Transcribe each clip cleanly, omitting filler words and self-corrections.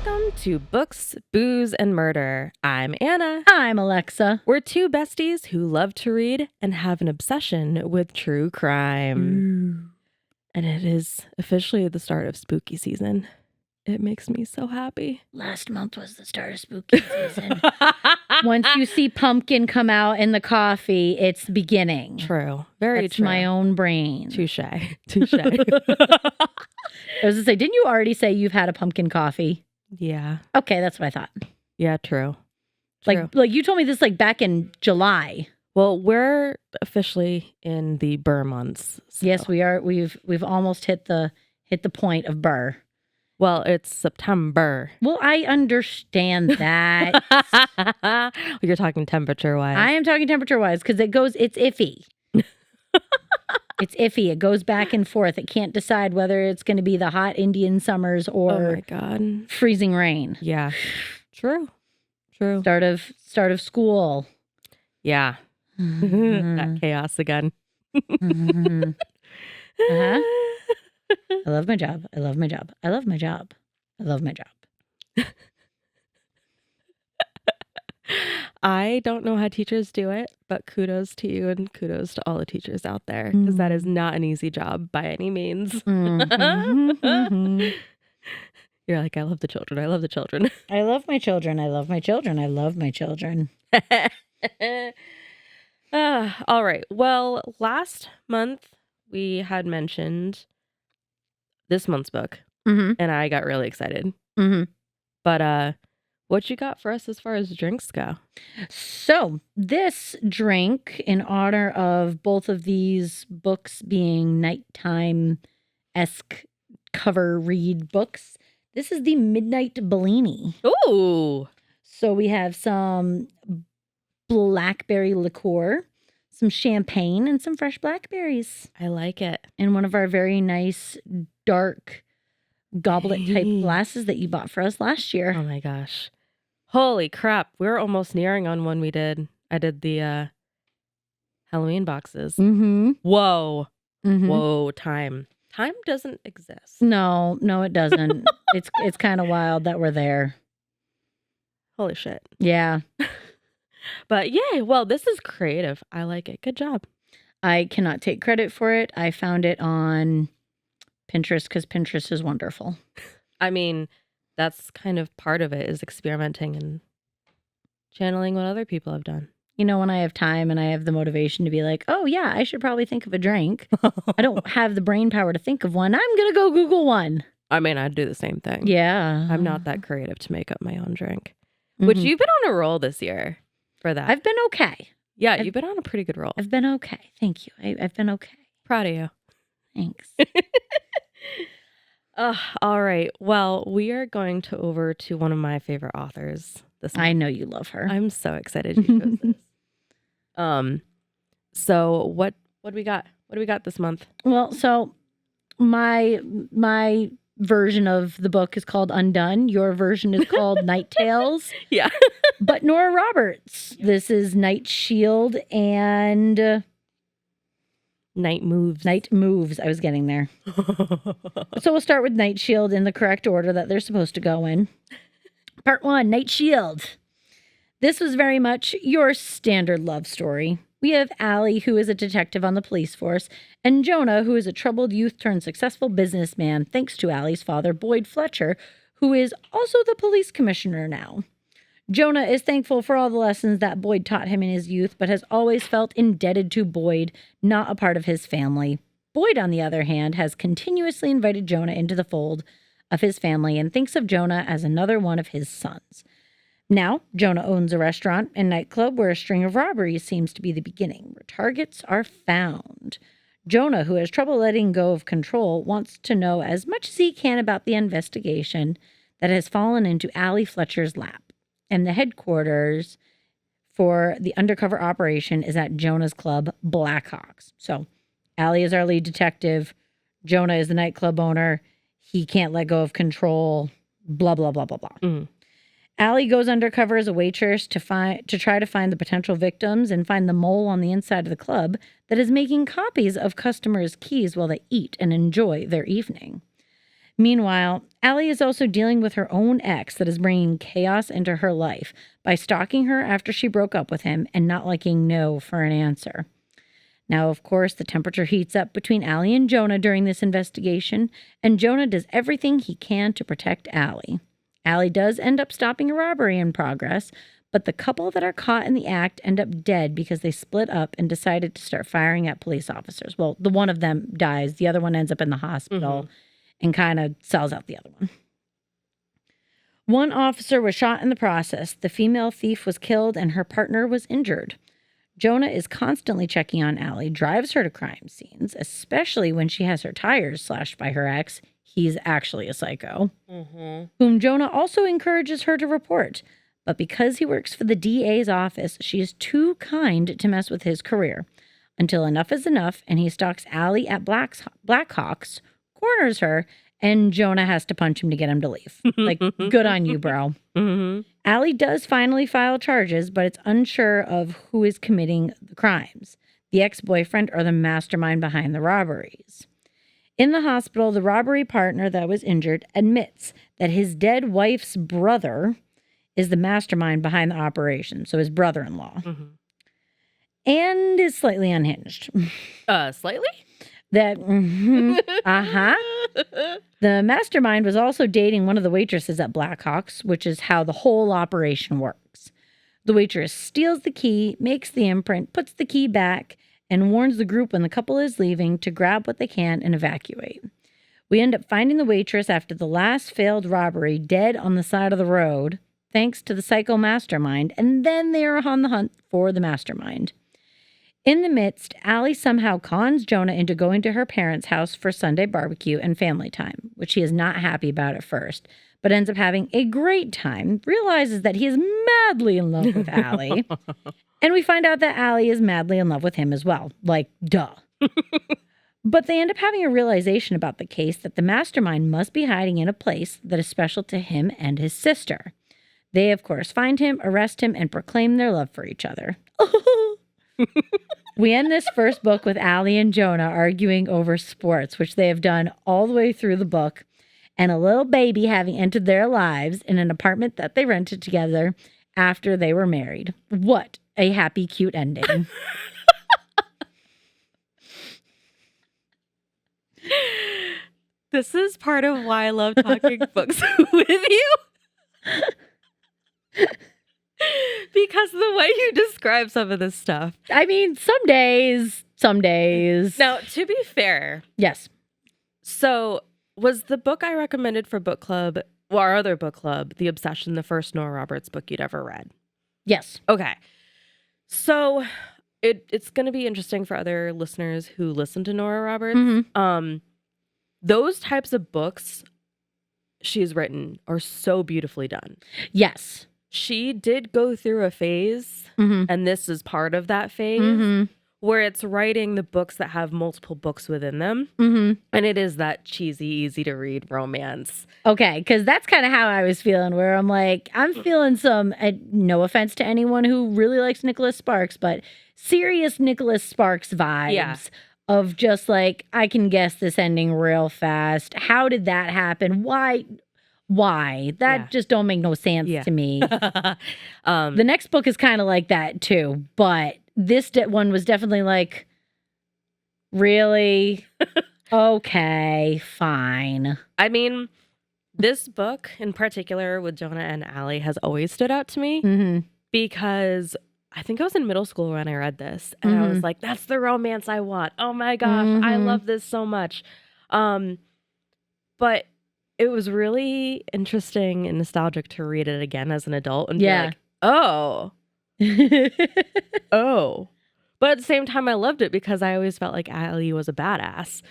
Welcome to Books, Booze, and Murder. I'm Anna. I'm Alexa. We're two besties who love to read and have an obsession with true crime. And it is officially the start of spooky season. It makes me so happy. Last month was the start of spooky season. Once you see pumpkin come out in the coffee, it's the beginning. True. Very That's true. my own brain. Touche. Touche. I was going to say, didn't you already say you've had a pumpkin coffee? Yeah. Okay, that's what I thought. Yeah, true. Like you told me this like back in July. Well, we're officially in the burr months. So. Yes, we are. We've almost hit the point of burr. Well, it's September. Well, I understand that. You're talking temperature-wise. I am talking temperature-wise because it's iffy. It's iffy. It goes back and forth. It can't decide whether it's going to be the hot Indian summers or oh my God. freezing rain. Yeah. True. Start of school. Yeah. That chaos again. Uh-huh. I love my job. I love my job. I love my job. I love my job. I don't know how teachers do it, but kudos to you and kudos to all the teachers out there because that is not an easy job by any means. You're like, I love the children. I love the children. I love my children. I love my children. I love my children. All right. Well, last month we had mentioned this month's book, and I got really excited. But what you got for us as far as drinks go? So this drink, in honor of both of these books being nighttime-esque cover read books, this is the Midnight Bellini. Ooh. So we have some blackberry liqueur, some champagne, and some fresh blackberries. I like it. In one of our very nice dark goblet-type glasses that you bought for us last year. Oh my gosh. Holy crap. We're almost nearing on one we did. I did the Halloween boxes. Whoa. Whoa, time. Time doesn't exist. No, it doesn't. It's kind of wild that we're there. Holy shit. Yeah. But yay. Well, this is creative. I like it. Good job. I cannot take credit for it. I found it on Pinterest because Pinterest is wonderful. I mean, that's kind of part of it is experimenting and channeling what other people have done. You know, when I have time and I have the motivation to be like, oh, yeah, I should probably think of a drink. I don't have the brain power to think of one. I'm going to go Google one. I mean, I'd do the same thing. Yeah. I'm not that creative to make up my own drink. Which you've been on a roll this year for that. I've been okay. Yeah, you've been on a pretty good roll. I've been okay. Thank you. I've been okay. Proud of you. Thanks. All right. Well, we are going over to one of my favorite authors this month. I know you love her. I'm so excited you chose this. So what do we got? What do we got this month? Well, so my version of the book is called Undone. Your version is called Night Tales. Yeah. But Nora Roberts. This is Night Shield and Night Moves. Night Moves. I was getting there. So we'll start with Night Shield in the correct order that they're supposed to go in. Part 1, Night Shield. This was very much your standard love story. We have Allie, who is a detective on the police force, and Jonah, who is a troubled youth turned successful businessman, thanks to Allie's father, Boyd Fletcher, who is also the police commissioner now. Jonah is thankful for all the lessons that Boyd taught him in his youth, but has always felt indebted to Boyd, not a part of his family. Boyd, on the other hand, has continuously invited Jonah into the fold of his family and thinks of Jonah as another one of his sons. Now, Jonah owns a restaurant and nightclub where a string of robberies seems to be the beginning, where targets are found. Jonah, who has trouble letting go of control, wants to know as much as he can about the investigation that has fallen into Allie Fletcher's lap. And the headquarters for the undercover operation is at Jonah's club, Blackhawks. So, Allie is our lead detective. Jonah is the nightclub owner. He can't let go of control. Blah, blah, blah, blah, blah. Allie goes undercover as a waitress to try to find the potential victims and find the mole on the inside of the club that is making copies of customers' keys while they eat and enjoy their evening. Meanwhile, Allie is also dealing with her own ex that is bringing chaos into her life by stalking her after she broke up with him and not liking no for an answer. Now, of course, the temperature heats up between Allie and Jonah during this investigation, and Jonah does everything he can to protect Allie. Allie does end up stopping a robbery in progress, but the couple that are caught in the act end up dead because they split up and decided to start firing at police officers. Well, the one of them dies. The other one ends up in the hospital and kind of sells out the other one. One officer was shot in the process. The female thief was killed and her partner was injured. Jonah is constantly checking on Allie, drives her to crime scenes, especially when she has her tires slashed by her ex. He's actually a psycho, whom Jonah also encourages her to report. But because he works for the DA's office, she is too kind to mess with his career. Until enough is enough, and he stalks Allie at Blackhawk's, corners her, and Jonah has to punch him to get him to leave. Like, good on you, bro. Allie does finally file charges, but it's unsure of who is committing the crimes, the ex-boyfriend or the mastermind behind the robberies. In the hospital, the robbery partner that was injured admits that his dead wife's brother is the mastermind behind the operation, so his brother-in-law, and is slightly unhinged. Slightly? The mastermind was also dating one of the waitresses at Blackhawk's, which is how the whole operation works. The waitress steals the key, makes the imprint, puts the key back, and warns the group when the couple is leaving to grab what they can and evacuate. We end up finding the waitress after the last failed robbery dead on the side of the road, thanks to the psycho mastermind, and then they are on the hunt for the mastermind. In the midst, Allie somehow cons Jonah into going to her parents' house for Sunday barbecue and family time, which he is not happy about at first, but ends up having a great time, realizes that he is madly in love with Allie, and we find out that Allie is madly in love with him as well. Like, duh. But they end up having a realization about the case that the mastermind must be hiding in a place that is special to him and his sister. They, of course, find him, arrest him, and proclaim their love for each other. We end this first book with Allie and Jonah arguing over sports, which they have done all the way through the book, and a little baby having entered their lives in an apartment that they rented together after they were married. What a happy, cute ending. This is part of why I love talking books with you. Because the way you describe some of this stuff. I mean, some days. Now, to be fair. Yes. So, was the book I recommended for book club, well, our other book club, The Obsession, the first Nora Roberts book you'd ever read? Yes. Okay. So, it's going to be interesting for other listeners who listen to Nora Roberts. Those types of books she's written are so beautifully done. Yes. She did go through a phase, and this is part of that phase, where it's writing the books that have multiple books within them. And it is that cheesy, easy to read romance. Okay, because that's kind of how I was feeling, where I'm like, I'm feeling some, no offense to anyone who really likes Nicholas Sparks, but serious Nicholas Sparks vibes of just like, I can guess this ending real fast. How did that happen? Why? That just don't make no sense to me. The next book is kind of like that too, but this one was definitely like, really? Okay, fine. I mean, this book in particular with Jonah and Allie has always stood out to me because I think I was in middle school when I read this, and I was like, that's the romance I want. Oh my gosh, I love this so much. But it was really interesting and nostalgic to read it again as an adult and be like, oh. Oh. But at the same time, I loved it because I always felt like Allie was a badass.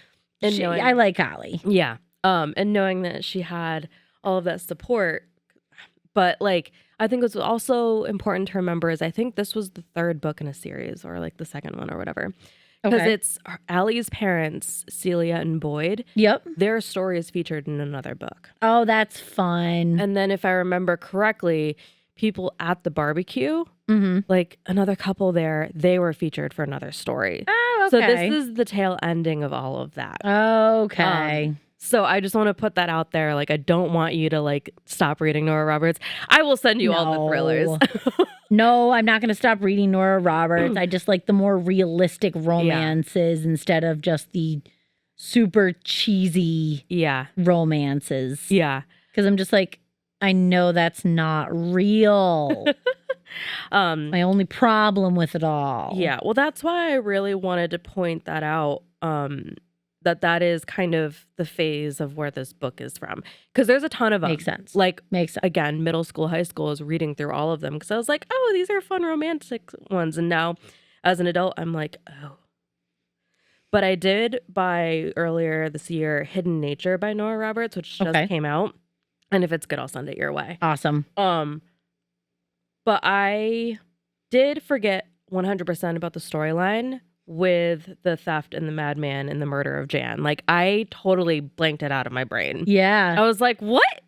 And I like Allie. Yeah. And knowing that she had all of that support. But like, I think what's also important to remember is I think this was the third book in a series, or like the second one or whatever. Because it's Allie's parents, Celia and Boyd. Yep. Their story is featured in another book. Oh, that's fun. And then if I remember correctly, people at the barbecue, like another couple there, they were featured for another story. Oh, okay. So this is the tail ending of all of that. Okay. So I just want to put that out there. Like, I don't want you to like stop reading Nora Roberts. I will send you all the thrillers. No, I'm not going to stop reading Nora Roberts. I just like the more realistic romances instead of just the super cheesy romances. Yeah. Because I'm just like, I know that's not real. My only problem with it all. Yeah. Well, that's why I really wanted to point that out. That is kind of the phase of where this book is from. Because there's a ton of them. Makes sense. Like, makes sense. Again, middle school, high school is reading through all of them. Because I was like, oh, these are fun romantic ones. And now, as an adult, I'm like, oh. But I did buy earlier this year Hidden Nature by Nora Roberts, which just came out. And if it's good, I'll send it your way. Awesome. But I did forget 100% about the storyline with the theft and the madman and the murder of Jan. Like, I totally blanked it out of my brain. Yeah. I was like, what?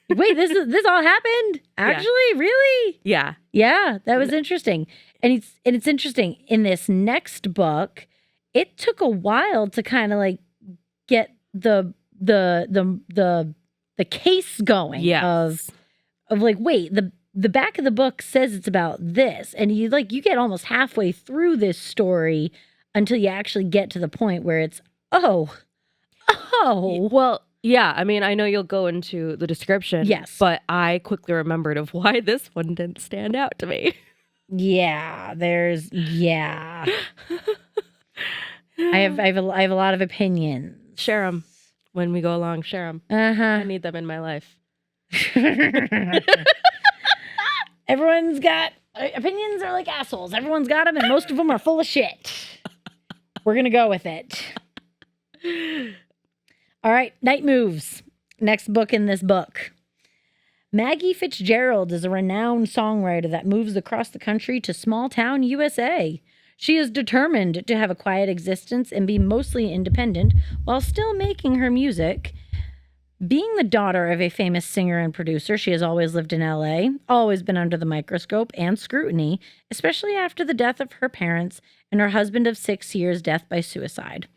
Wait, this all happened? Actually? Yeah. Really? Yeah. Yeah, that was interesting. And it's interesting. In this next book, it took a while to kind of like get the case going of like, wait, the back of the book says it's about this, and you get almost halfway through this story until you actually get to the point where it's well, yeah. I mean, I know you'll go into the description, but I quickly remembered of why this one didn't stand out to me. Yeah, I have a lot of opinions. Share them when we go along. Share them. I need them in my life. Everyone's got opinions are like assholes. Everyone's got them, and most of them are full of shit. We're going to go with it. All right, Night Moves. Next book in this book. Maggie Fitzgerald is a renowned songwriter that moves across the country to small town USA. She is determined to have a quiet existence and be mostly independent while still making her music. Being the daughter of a famous singer and producer, she has always lived in LA, always been under the microscope and scrutiny, especially after the death of her parents and her husband of 6 years' death by suicide.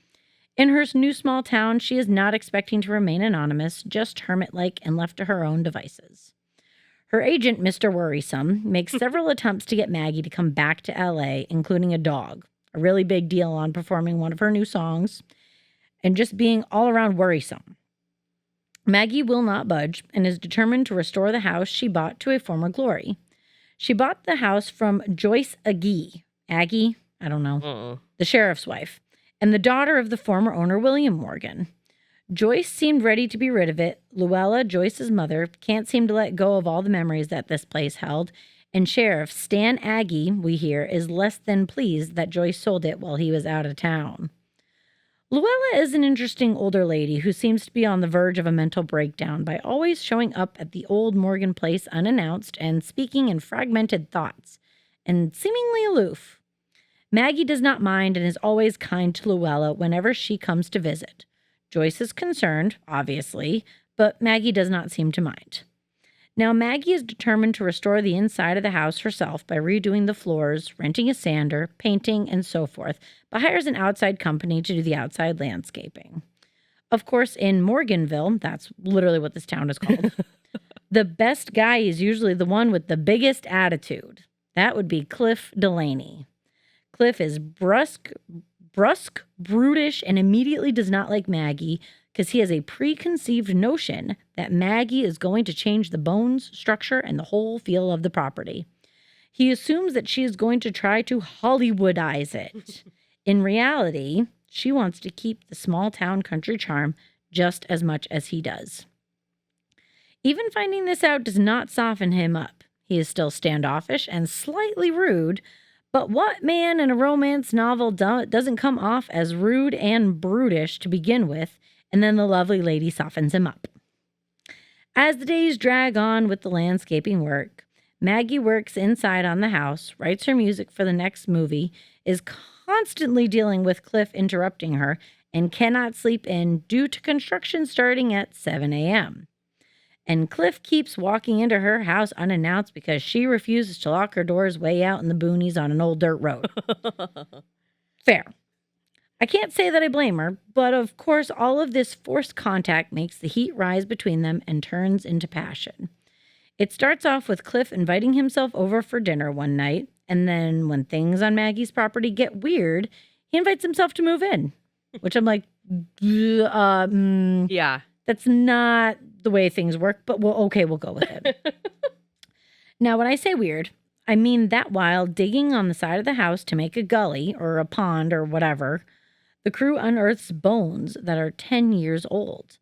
In her new small town, she is not expecting to remain anonymous, just hermit-like and left to her own devices. Her agent, Mr. Worrisome, makes several attempts to get Maggie to come back to LA, including a dog, a really big deal on performing one of her new songs, and just being all around worrisome. Maggie will not budge and is determined to restore the house she bought to a former glory. She bought the house from Joyce Agee, I don't know, the sheriff's wife, and the daughter of the former owner, William Morgan. Joyce seemed ready to be rid of it. Luella, Joyce's mother, can't seem to let go of all the memories that this place held, and Sheriff Stan Agee, we hear, is less than pleased that Joyce sold it while he was out of town. Luella is an interesting older lady who seems to be on the verge of a mental breakdown by always showing up at the old Morgan place unannounced and speaking in fragmented thoughts, and seemingly aloof. Maggie does not mind and is always kind to Luella whenever she comes to visit. Joyce is concerned, obviously, but Maggie does not seem to mind. Now, Maggie is determined to restore the inside of the house herself by redoing the floors, renting a sander, painting, and so forth, but hires an outside company to do the outside landscaping. Of course, in Morganville, that's literally what this town is called, the best guy is usually the one with the biggest attitude. That would be Cliff Delaney. Cliff is brusque, brutish, and immediately does not like Maggie because he has a preconceived notion that Maggie is going to change the bones, structure, and the whole feel of the property. He assumes that she is going to try to Hollywoodize it. In reality, she wants to keep the small town country charm just as much as he does. Even finding this out does not soften him up. He is still standoffish and slightly rude, but what man in a romance novel doesn't come off as rude and brutish to begin with, and then the lovely lady softens him up? As the days drag on with the landscaping work, Maggie works inside on the house, writes her music for the next movie, is constantly dealing with Cliff interrupting her, and cannot sleep in due to construction starting at 7 a.m. And Cliff keeps walking into her house unannounced because she refuses to lock her doors way out in the boonies on an old dirt road. Fair. I can't say that I blame her, but of course, all of this forced contact makes the heat rise between them and turns into passion. It starts off with Cliff inviting himself over for dinner one night, and then when things on Maggie's property get weird, he invites himself to move in, which I'm like, yeah, that's not the way things work, but we'll go with it. Now, when I say weird, I mean that while digging on the side of the house to make a gully or a pond or whatever, the crew unearths bones that are 10 years old.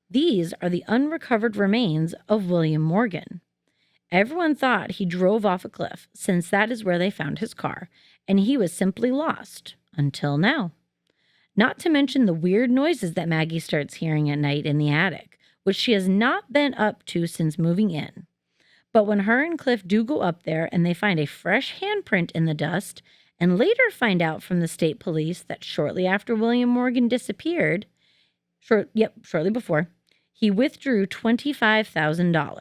These are the unrecovered remains of William Morgan. Everyone thought he drove off a cliff, since that is where they found his car, and he was simply lost, until now. Not to mention the weird noises that Maggie starts hearing at night in the attic, which she has not been up to since moving in. But when her and Cliff do go up there and they find a fresh handprint in the dust, and later find out from the state police that shortly after William Morgan disappeared, shortly before, he withdrew $25,000.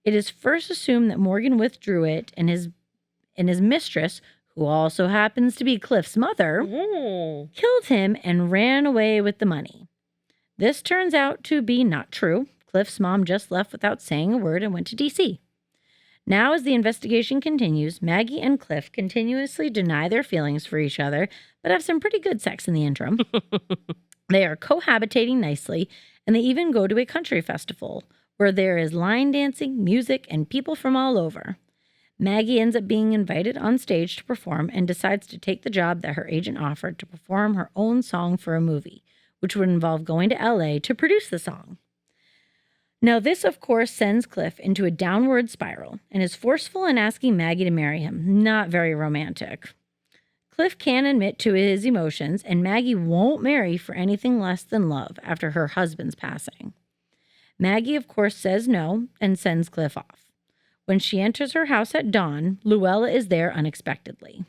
It is first assumed that Morgan withdrew it and his mistress, who also happens to be Cliff's mother, killed him and ran away with the money. This turns out to be not true. Cliff's mom just left without saying a word and went to D.C. Now, as the investigation continues, Maggie and Cliff continuously deny their feelings for each other, but have some pretty good sex in the interim. They are cohabitating nicely, and they even go to a country festival where there is line dancing, music, and people from all over. Maggie ends up being invited on stage to perform and decides to take the job that her agent offered to perform her own song for a movie, which would involve going to L.A. to produce the song. Now, this, of course, sends Cliff into a downward spiral and is forceful in asking Maggie to marry him. Not very romantic. Cliff can admit to his emotions, and Maggie won't marry for anything less than love after her husband's passing. Maggie, of course, says no and sends Cliff off. When she enters her house at dawn, Luella is there unexpectedly.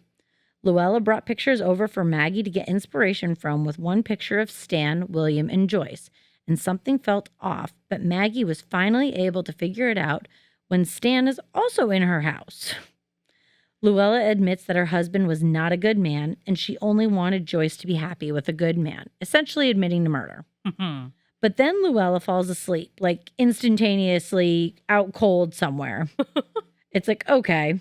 Luella brought pictures over for Maggie to get inspiration from, with one picture of Stan, William, and Joyce, and something felt off, but Maggie was finally able to figure it out when Stan is also in her house. Luella admits that her husband was not a good man, and she only wanted Joyce to be happy with a good man, essentially admitting to murder. Mm-hmm. But then Luella falls asleep, like instantaneously out cold somewhere. It's like, okay.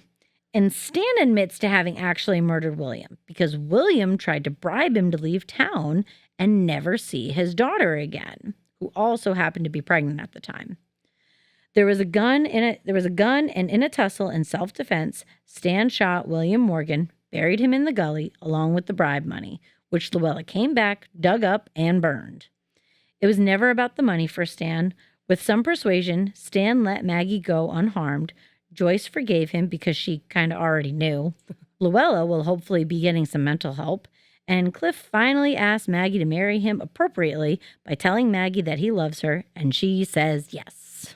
And Stan admits to having actually murdered William because William tried to bribe him to leave town and never see his daughter again, who also happened to be pregnant at the time. There was a gun, and in a tussle in self-defense, Stan shot William Morgan, buried him in the gully along with the bribe money, which Luella came back, dug up, and burned. It was never about the money for Stan. With some persuasion, Stan let Maggie go unharmed. Joyce forgave him because she kind of already knew. Luella will hopefully be getting some mental help. And Cliff finally asked Maggie to marry him appropriately by telling Maggie that he loves her, and she says yes.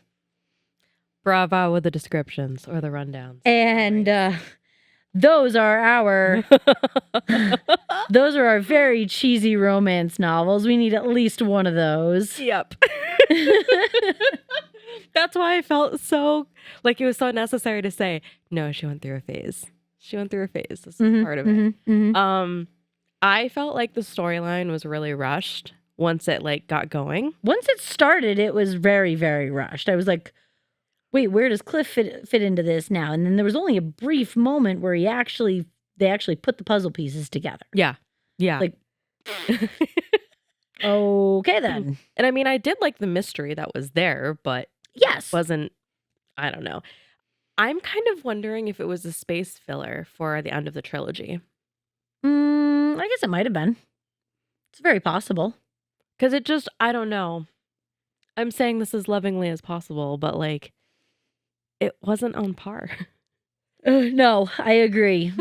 Bravo with the descriptions or the rundowns. And those are our very cheesy romance novels. We need at least one of those. Yep. That's why I felt so like it was so necessary to say, no, she went through a phase. This is part of it. Mm-hmm. I felt like the storyline was really rushed once it got going. Once it started, it was very, very rushed. I was like, wait, where does Cliff fit into this now? And then there was only a brief moment where they actually put the puzzle pieces together. Yeah. Like, okay then. And I mean, I did like the mystery that was there, but yes, wasn't, I don't know. I'm kind of wondering if it was a space filler for the end of the trilogy. I guess it might have been. It's very possible. Because it just, I don't know. I'm saying this as lovingly as possible, but it wasn't on par. No, I agree.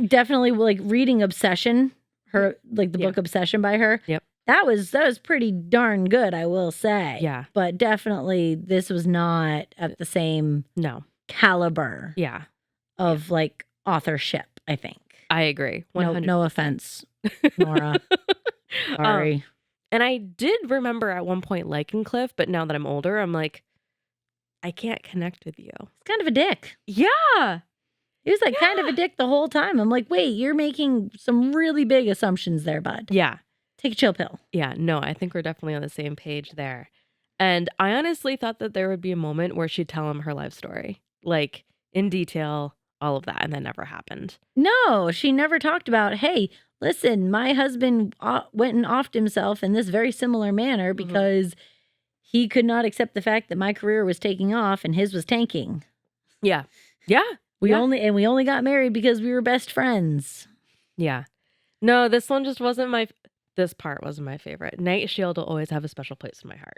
Definitely reading Obsession, book Obsession by her. Yep. That was pretty darn good, I will say. Yeah. But definitely this was not at the same caliber of authorship, I think. I agree. 100%. No offense, Nora. Sorry. And I did remember at one point liking Cliff, but now that I'm older, I'm like, I can't connect with you. He's kind of a dick. Yeah. He was like kind of a dick the whole time. I'm like, wait, you're making some really big assumptions there, bud. Yeah. Take a chill pill. Yeah, no, I think we're definitely on the same page there. And I honestly thought that there would be a moment where she'd tell him her life story, like in detail, all of that, and that never happened. No, she never talked about, hey, listen, my husband went and offed himself in this very similar manner because he could not accept the fact that my career was taking off and his was tanking. Yeah. Yeah. We only got married because we were best friends. Yeah. No, this one just wasn't this part wasn't my favorite. Night Shield will always have a special place in my heart.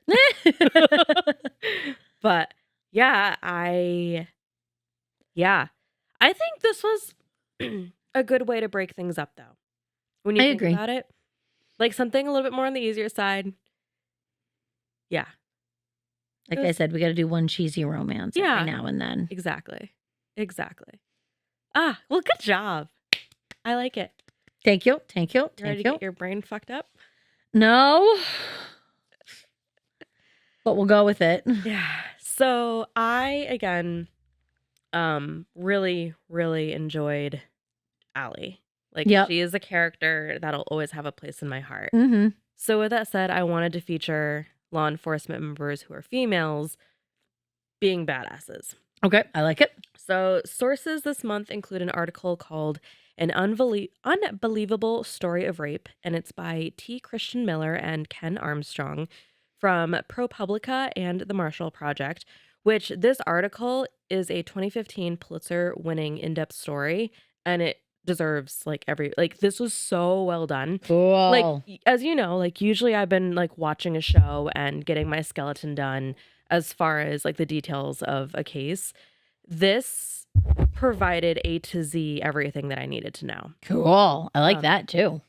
But yeah, I think this was a good way to break things up though. When you think about it, like something a little bit more on the easier side. Yeah. Like I said, we got to do one cheesy romance every now and then. Exactly. Ah, well, good job. I like it. Thank you. You ready to get your brain fucked up? No. But we'll go with it. Yeah. So I, again, really, really enjoyed Allie. Like, she is a character that'll always have a place in my heart. Mm-hmm. So with that said, I wanted to feature law enforcement members who are females being badasses. Okay, I like it. So sources this month include an article called An Unbelievable Story of Rape, and it's by T. Christian Miller and Ken Armstrong from ProPublica and the Marshall Project, which this article is a 2015 Pulitzer-winning in-depth story, and it deserves this was so well done. Cool. Like, as you know, like usually I've been like watching a show and getting my skeleton done as far as like the details of a case. This provided A to Z everything that I needed to know. Cool. I like that too.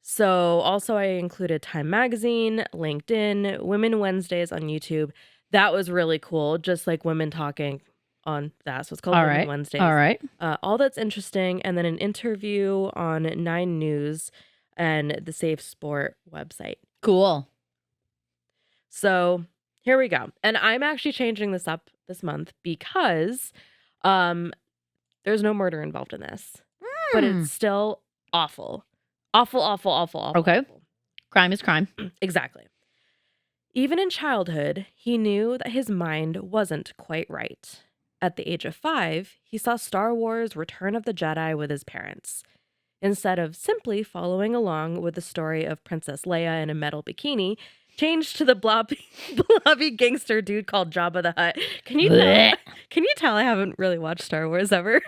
So also I included Time Magazine, LinkedIn, Women Wednesdays on YouTube. That was really cool. Just like women talking on that's what's called Women Wednesdays. All right. All that's interesting. And then an interview on 9 News and the Safe Sport website. Cool. So here we go. And I'm actually changing this up this month because there's no murder involved in this. But it's still awful. Awful. Okay. Awful. Crime is crime. Exactly. Even in childhood, he knew that his mind wasn't quite right. At the age of 5, he saw Star Wars Return of the Jedi with his parents. Instead of simply following along with the story of Princess Leia in a metal bikini, changed to the blobby gangster dude called Jabba the Hutt. Can you tell I haven't really watched Star Wars ever?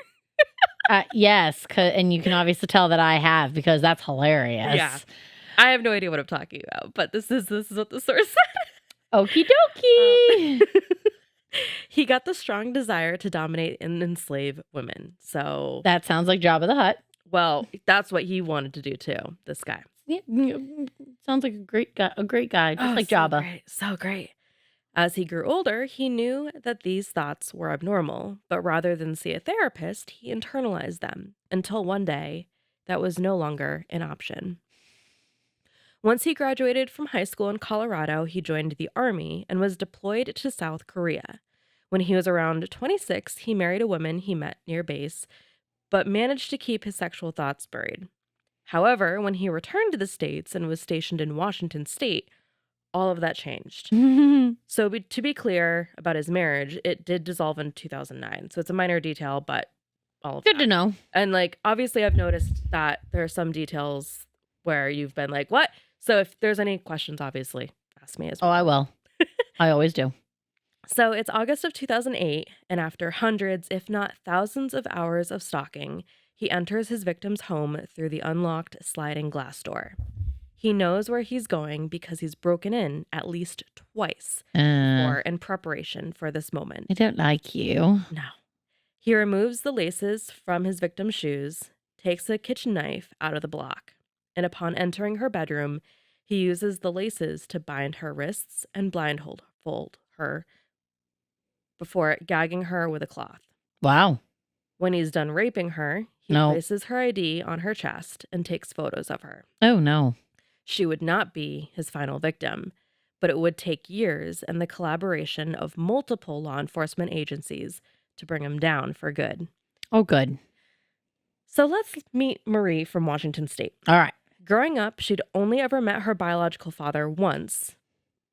Yes, and you can obviously tell that I have because that's hilarious. Yeah. I have no idea what I'm talking about, but this is what the source said. Okie dokie. He got the strong desire to dominate and enslave women. So that sounds like Jabba the Hutt. Well, that's what he wanted to do too, this guy. Yeah, sounds like a great guy, just like Jabba. So great. As he grew older, he knew that these thoughts were abnormal, but rather than see a therapist, he internalized them until one day that was no longer an option. Once he graduated from high school in Colorado, he joined the Army and was deployed to South Korea. When he was around 26, he married a woman he met near base, but managed to keep his sexual thoughts buried. However, when he returned to the States and was stationed in Washington State, all of that changed. So to be clear about his marriage, it did dissolve in 2009. So it's a minor detail, but all of Good to know. And like, obviously I've noticed that there are some details where you've been like, what? So if there's any questions, obviously ask me as well. Oh, I will. I always do. So it's August of 2008, and after hundreds, if not thousands of hours of stalking, he enters his victim's home through the unlocked sliding glass door. He knows where he's going because he's broken in at least twice in preparation for this moment. I don't like you. No. He removes the laces from his victim's shoes, takes a kitchen knife out of the block, and upon entering her bedroom, he uses the laces to bind her wrists and blindfold her before gagging her with a cloth. Wow. When he's done raping her, he places her ID on her chest and takes photos of her. Oh, no. She would not be his final victim, but it would take years and the collaboration of multiple law enforcement agencies to bring him down for good. Oh, good. So let's meet Marie from Washington State. All right. Growing up, she'd only ever met her biological father once.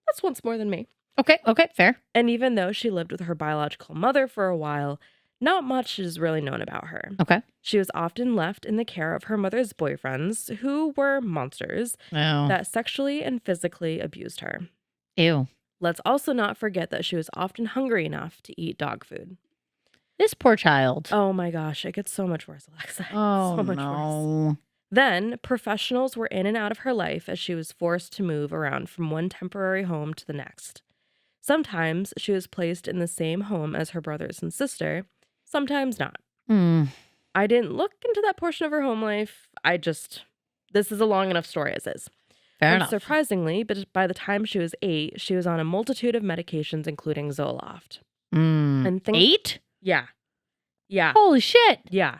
That's once more than me. Okay, fair. And even though she lived with her biological mother for a while, not much is really known about her. Okay. She was often left in the care of her mother's boyfriends, who were monsters that sexually and physically abused her. Ew. Let's also not forget that she was often hungry enough to eat dog food. This poor child. Oh my gosh, it gets so much worse, Alexa. Oh, so much worse. Then, professionals were in and out of her life as she was forced to move around from one temporary home to the next. Sometimes she was placed in the same home as her brothers and sister, sometimes not. I didn't look into that portion of her home life. This is a long enough story as is. Fair enough. Surprisingly, but by the time she was 8, she was on a multitude of medications, including Zoloft. And 8? Yeah. Yeah. Holy shit. Yeah.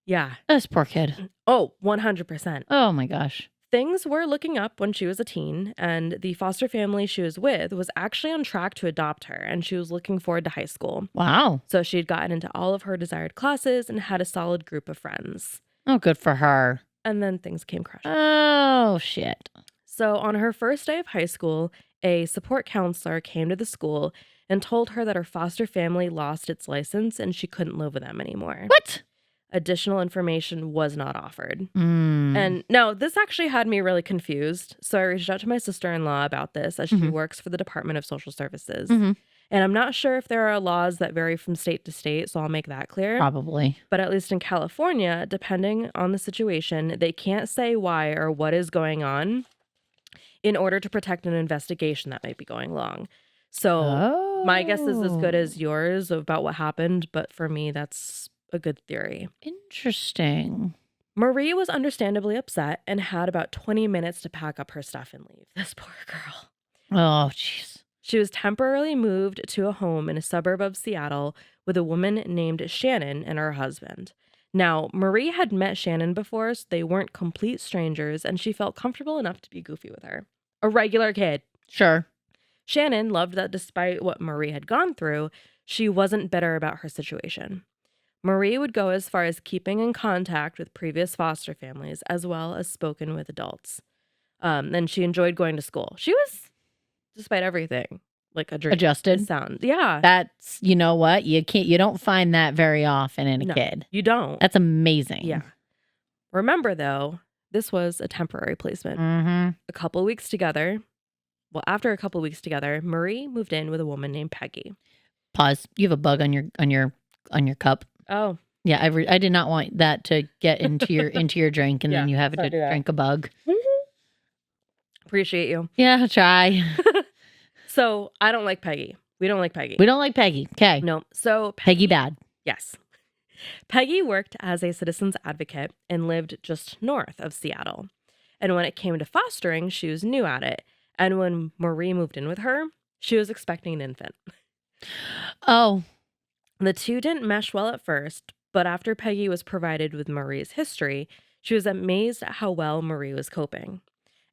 Yeah. This poor kid. Oh, 100%. Oh my gosh. Things were looking up when she was a teen, and the foster family she was with was actually on track to adopt her, and she was looking forward to high school. Wow. So she'd gotten into all of her desired classes and had a solid group of friends. Oh, good for her. And then things came crashing. Oh, shit. So on her first day of high school, a support counselor came to the school and told her that her foster family lost its license and she couldn't live with them anymore. What? Additional information was not offered. And no, this actually had me really confused. So I reached out to my sister-in-law about this as she works for the Department of Social Services. And I'm not sure if there are laws that vary from state to state, so I'll make that clear. Probably. But at least in California, depending on the situation, they can't say why or what is going in order to protect an investigation that might be going along. So my guess is as good as yours about what happened, but for me, that's a good theory. Interesting. Marie was understandably upset and had about 20 minutes to pack up her stuff and leave. This poor girl. Oh, jeez. She was temporarily moved to a home in a suburb of Seattle with a woman named Shannon and her husband. Now, Marie had met Shannon before, so they weren't complete strangers, and she felt comfortable enough to be goofy with her. A regular kid. Sure. Shannon loved that despite what Marie had gone through, she wasn't bitter about her situation. Marie would go as far as keeping in contact with previous foster families, as well as spoken with adults. And she enjoyed going to school. She was, despite everything, like adjusted. Sound. Yeah. That's, you know what? You don't find that very often in a kid. You don't. That's amazing. Yeah. Remember, though, this was a temporary placement. After a couple of weeks together, Marie moved in with a woman named Peggy. Pause. You have a bug on your cup. Oh. Yeah, I did not want that to get into your drink, and then you have to drink a bug. Appreciate you. Yeah, try. So I don't like Peggy. We don't like Peggy. We don't like Peggy. Okay. No. So Peggy bad. Yes. Peggy worked as a citizen's advocate and lived just north of Seattle. And when it came to fostering, she was new at it. And when Marie moved in with her, she was expecting an infant. Oh. The two didn't mesh well at first, but after Peggy was provided with Marie's history, she was amazed at how well Marie was coping.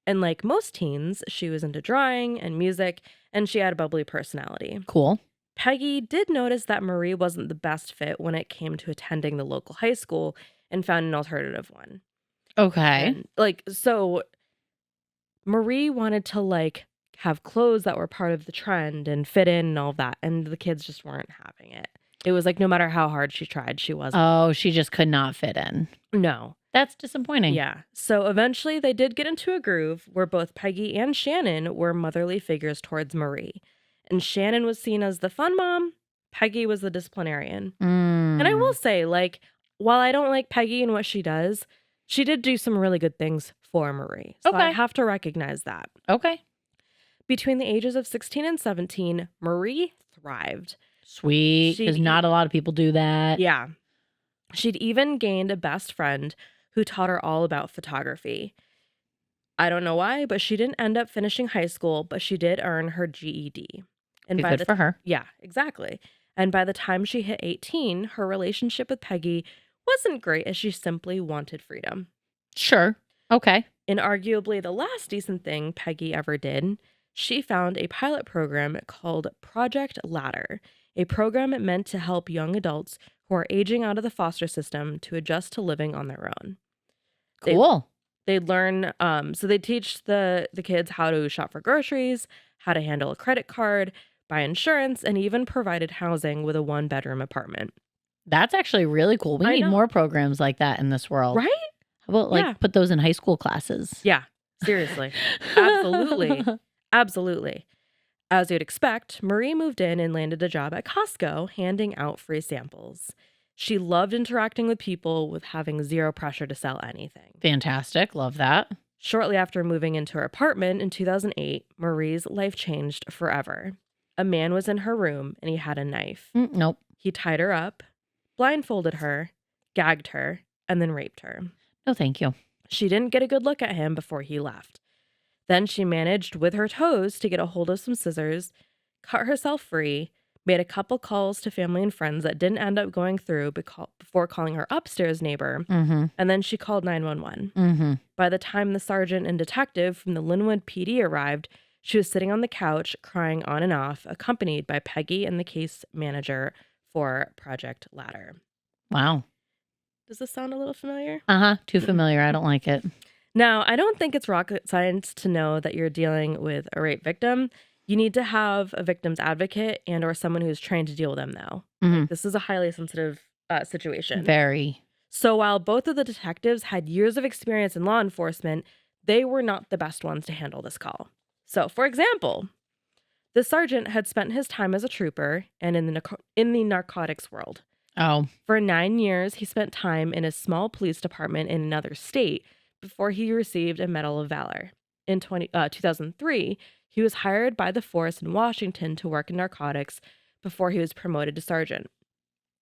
And like most teens, she was into drawing and music, and she had a bubbly personality. Cool. Peggy did notice that Marie wasn't the best fit when it came to attending the local high school and found an alternative one. Okay. And, so Marie wanted to have clothes that were part of the trend and fit in and all of that, and the kids just weren't having it. It was no matter how hard she tried, she wasn't. Oh, she just could not fit in. No. That's disappointing. Yeah. So eventually they did get into a groove where both Peggy and Shannon were motherly figures towards Marie. And Shannon was seen as the fun mom. Peggy was the disciplinarian. And I will say, while I don't like Peggy and what she does, she did do some really good things for Marie. So I have to recognize that. Okay. Between the ages of 16 and 17, Marie thrived. Sweet, because not a lot of people do that. Yeah. She'd even gained a best friend who taught her all about photography. I don't know why, but she didn't end up finishing high school, but she did earn her GED. And good for her. Yeah, exactly. And by the time she hit 18, her relationship with Peggy wasn't great as she simply wanted freedom. Sure. Okay. In arguably the last decent thing Peggy ever did, she found a pilot program called Project Ladder, a program meant to help young adults who are aging out of the foster system to adjust to living on their own. Cool. They'd learn, so they teach the kids how to shop for groceries, how to handle a credit card, buy insurance, and even provided housing with a 1-bedroom apartment. That's actually really cool. We need more programs like that in this world. Right? How about put those in high school classes? Yeah, seriously. Absolutely. Absolutely. As you'd expect, Marie moved in and landed a job at Costco handing out free samples. She loved interacting with people with having zero pressure to sell anything. Fantastic. Love that. Shortly after moving into her apartment in 2008, Marie's life changed forever. A man was in her room and he had a knife. Nope. He tied her up, blindfolded her, gagged her, and then raped her. No, thank you. She didn't get a good look at him before he left. Then she managed with her toes to get a hold of some scissors, cut herself free, made a couple calls to family and friends that didn't end up going through before calling her upstairs neighbor, and then she called 911. By the time the sergeant and detective from the Linwood PD arrived, she was sitting on the couch, crying on and off, accompanied by Peggy and the case manager for Project Ladder. Wow. Does this sound a little familiar? Too familiar. I don't like it. Now, I don't think it's rocket science to know that you're dealing with a rape victim. You need to have a victim's advocate and or someone who's trained to deal with them, though. Like, this is a highly sensitive situation. Very. So while both of the detectives had years of experience in law enforcement, they were not the best ones to handle this call. So, for example, the sergeant had spent his time as a trooper and in the narcotics world. Oh. For 9 years, he spent time in a small police department in another state before he received a Medal of Valor. In 2003, he was hired by the force in Washington to work in narcotics before he was promoted to sergeant.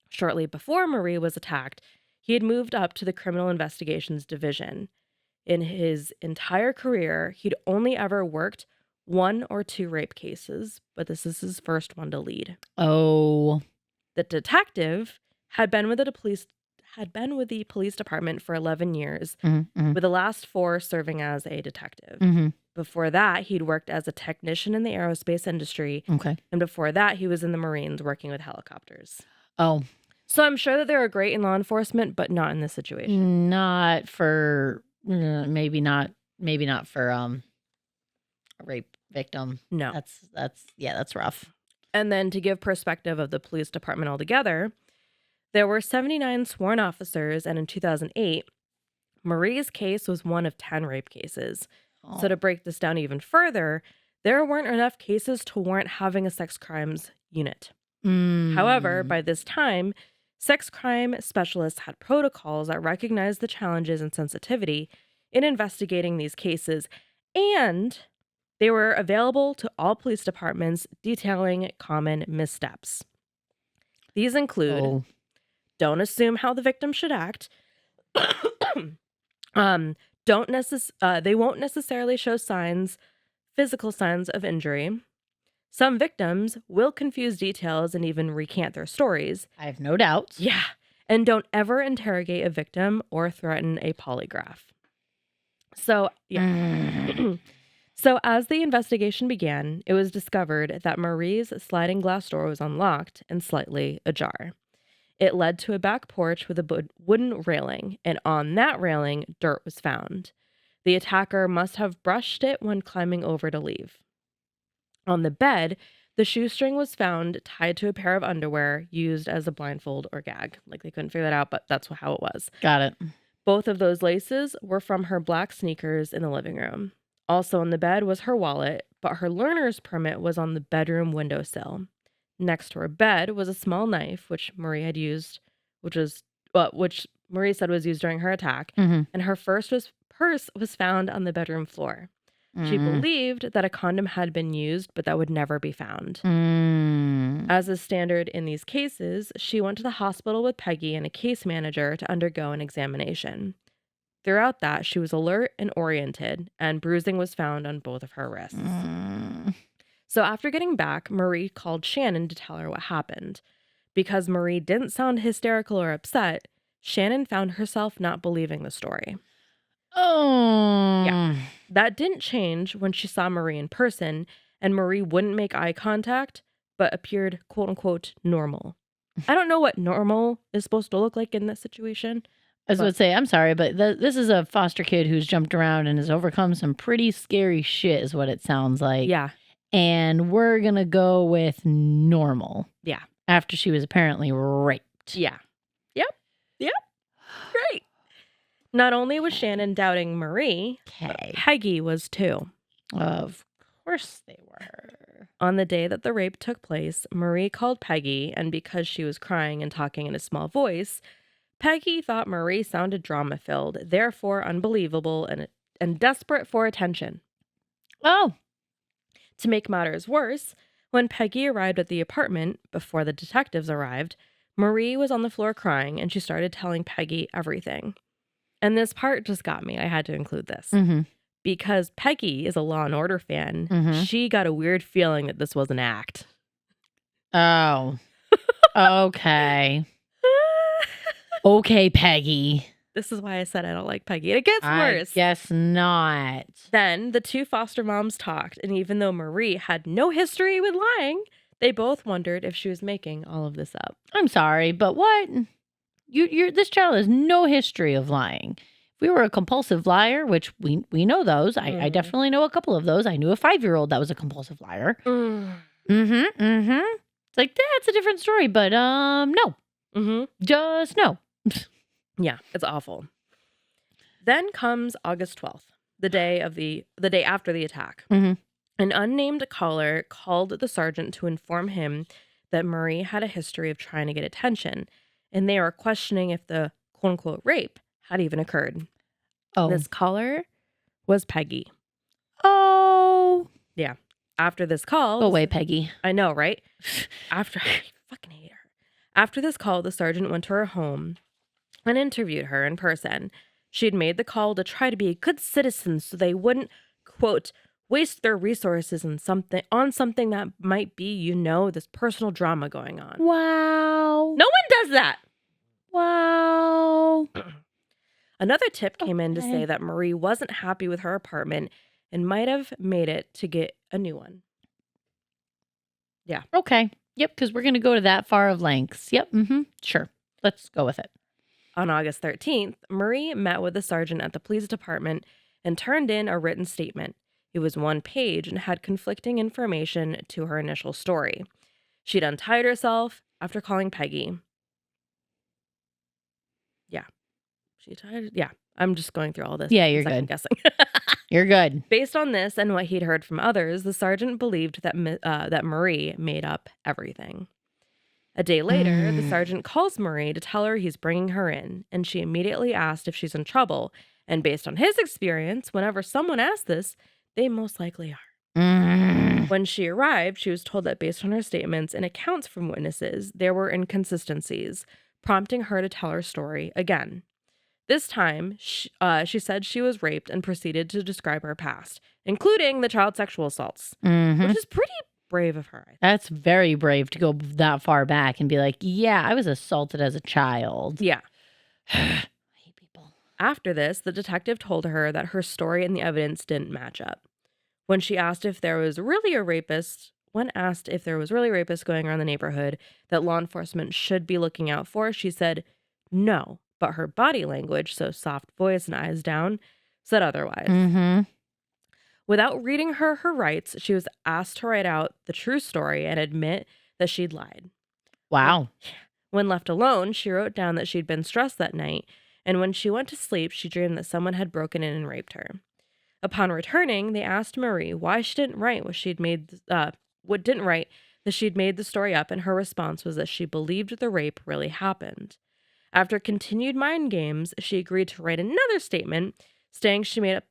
Shortly before Marie was attacked, he had moved up to the Criminal Investigations Division. In his entire career, he'd only ever worked 1 or 2 rape cases, but this is his first one to lead. Oh. The detective had been with the police department for 11 years, with the last 4 serving as a detective. Before that, he'd worked as a technician in the aerospace industry. Okay. And before that, he was in the Marines working with helicopters. Oh. So I'm sure that they were great in law enforcement, but not in this situation. Not for, maybe not for a rape victim. No. That's rough. And then to give perspective of the police department altogether, there were 79 sworn officers, and in 2008, Marie's case was one of 10 rape cases. Oh. So to break this down even further, there weren't enough cases to warrant having a sex crimes unit. However, by this time, sex crime specialists had protocols that recognized the challenges and sensitivity in investigating these cases, and they were available to all police departments, detailing common missteps. These include don't assume how the victim should act. They won't necessarily show physical signs of injury. Some victims will confuse details and even recant their stories. I have no doubt. Yeah. And don't ever interrogate a victim or threaten a polygraph. So, yeah. So as the investigation began, it was discovered that Marie's sliding glass door was unlocked and slightly ajar. It led to a back porch with a wooden railing, and on that railing, dirt was found. The attacker must have brushed it when climbing over to leave. On the bed, the shoestring was found tied to a pair of underwear used as a blindfold or gag. Like, they couldn't figure that out, but that's how it was. Got it. Both of those laces were from her black sneakers in the living room. Also on the bed was her wallet, but her learner's permit was on the bedroom windowsill. Next to her bed was a small knife, which Marie had used, which Marie said was used during her attack, and her purse was found on the bedroom floor. She believed that a condom had been used, but that would never be found. As is standard in these cases, she went to the hospital with Peggy and a case manager to undergo an examination. Throughout that, she was alert and oriented, and bruising was found on both of her wrists. So after getting back, Marie called Shannon to tell her what happened. Because Marie didn't sound hysterical or upset, Shannon found herself not believing the story. Oh. Yeah. That didn't change when she saw Marie in person, and Marie wouldn't make eye contact, but appeared, quote unquote, normal. I don't know what normal is supposed to look like in this situation. I was going to say, I'm sorry, but this is a foster kid who's jumped around and has overcome some pretty scary shit is what it sounds like. Yeah. And we're going to go with normal. Yeah. After she was apparently raped. Yeah. Yep. Great. Not only was Shannon doubting Marie, but Peggy was too. Of course they were. On the day that the rape took place, Marie called Peggy, and because she was crying and talking in a small voice, Peggy thought Marie sounded drama-filled, therefore unbelievable and desperate for attention. Oh. To make matters worse, when Peggy arrived at the apartment, before the detectives arrived, Marie was on the floor crying, and she started telling Peggy everything. And this part just got me. I had to include this. Mm-hmm. Because Peggy is a Law & Order fan, Mm-hmm. she got a weird feeling that this was an act. Oh. Okay. Okay, Peggy. This is why I said I don't like Peggy. It gets worse. I guess not. Then the two foster moms talked, and even though Marie had no history with lying, they both wondered if she was making all of this up. I'm sorry, but what? This child has no history of lying. If we were a compulsive liar, which we know those, I definitely know a couple of those. I knew a 5-year-old that was a compulsive liar. It's like, that's a different story, but no. Just no. Yeah, it's awful. Then comes August 12th, the day after the attack. Mm-hmm. An unnamed caller called the sergeant to inform him that Marie had a history of trying to get attention, and they were questioning if the quote-unquote rape had even occurred. Oh. This caller was Peggy. Oh. Yeah. After this call... Go away, Peggy. I know, right? I fucking hate her. After this call, the sergeant went to her home and interviewed her in person. She had made the call to try to be a good citizen so they wouldn't, quote, waste their resources on something that might be, this personal drama going on. Wow. No one does that. Wow. Another tip came in to say that Marie wasn't happy with her apartment and might have made it to get a new one. Yeah. Okay. Yep, because we're going to go to that far of lengths. Yep. Sure. Let's go with it. On August 13th, Marie met with the sergeant at the police department and turned in a written statement. It was 1 page and had conflicting information to her initial story. She'd untied herself after calling Peggy. Yeah. I'm just going through all this. Yeah, you're good. Guessing. You're good. Based on this and what he'd heard from others, the sergeant believed that Marie made up everything. A day later, the sergeant calls Marie to tell her he's bringing her in, and she immediately asked if she's in trouble. And based on his experience, whenever someone asks this, they most likely are. When she arrived, she was told that based on her statements and accounts from witnesses, there were inconsistencies, prompting her to tell her story again. This time, she said she was raped and proceeded to describe her past, including the child sexual assaults, which is pretty brave of her. That's very brave to go that far back and be like, yeah, I was assaulted as a child. Yeah. I hate people. After this, the detective told her that her story and the evidence didn't match up. When asked if there was really a rapist going around the neighborhood that law enforcement should be looking out for, she said no, but her body language, so soft voice and eyes down, said otherwise. Without reading her rights, she was asked to write out the true story and admit that she'd lied. Wow. When left alone, she wrote down that she'd been stressed that night, and when she went to sleep, she dreamed that someone had broken in and raped her. Upon returning, they asked Marie why she didn't write that she'd made the story up, and her response was that she believed the rape really happened. After continued mind games, she agreed to write another statement saying she made up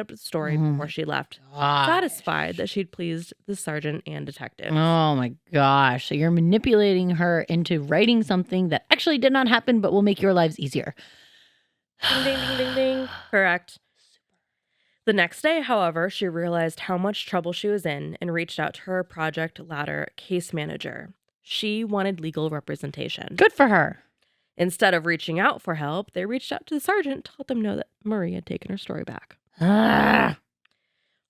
the story before she left, satisfied that she'd pleased the sergeant and detective. Oh my gosh. So you're manipulating her into writing something that actually did not happen but will make your lives easier. Ding, ding, ding, ding, ding. Correct. The next day, however, she realized how much trouble she was in and reached out to her Project Ladder case manager. She wanted legal representation. Good for her. Instead of reaching out for help, they reached out to the sergeant to let them know that Marie had taken her story back.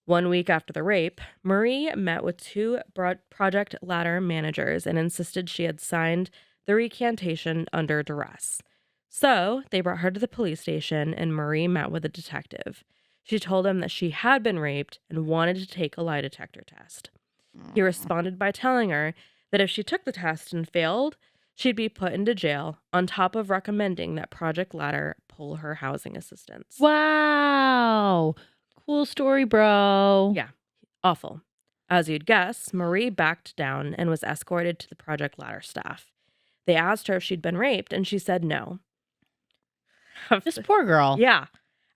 1 week after the rape, Marie met with 2 Project Ladder managers and insisted she had signed the recantation under duress. So they brought her to the police station and Marie met with a detective. She told him that she had been raped and wanted to take a lie detector test. He responded by telling her that if she took the test and failed, she'd be put into jail, on top of recommending that Project Ladder pull her housing assistance. Wow. Cool story, bro. Yeah, awful. As you'd guess, Marie backed down and was escorted to the Project Ladder staff. They asked her if she'd been raped, and she said no. This poor girl. Yeah.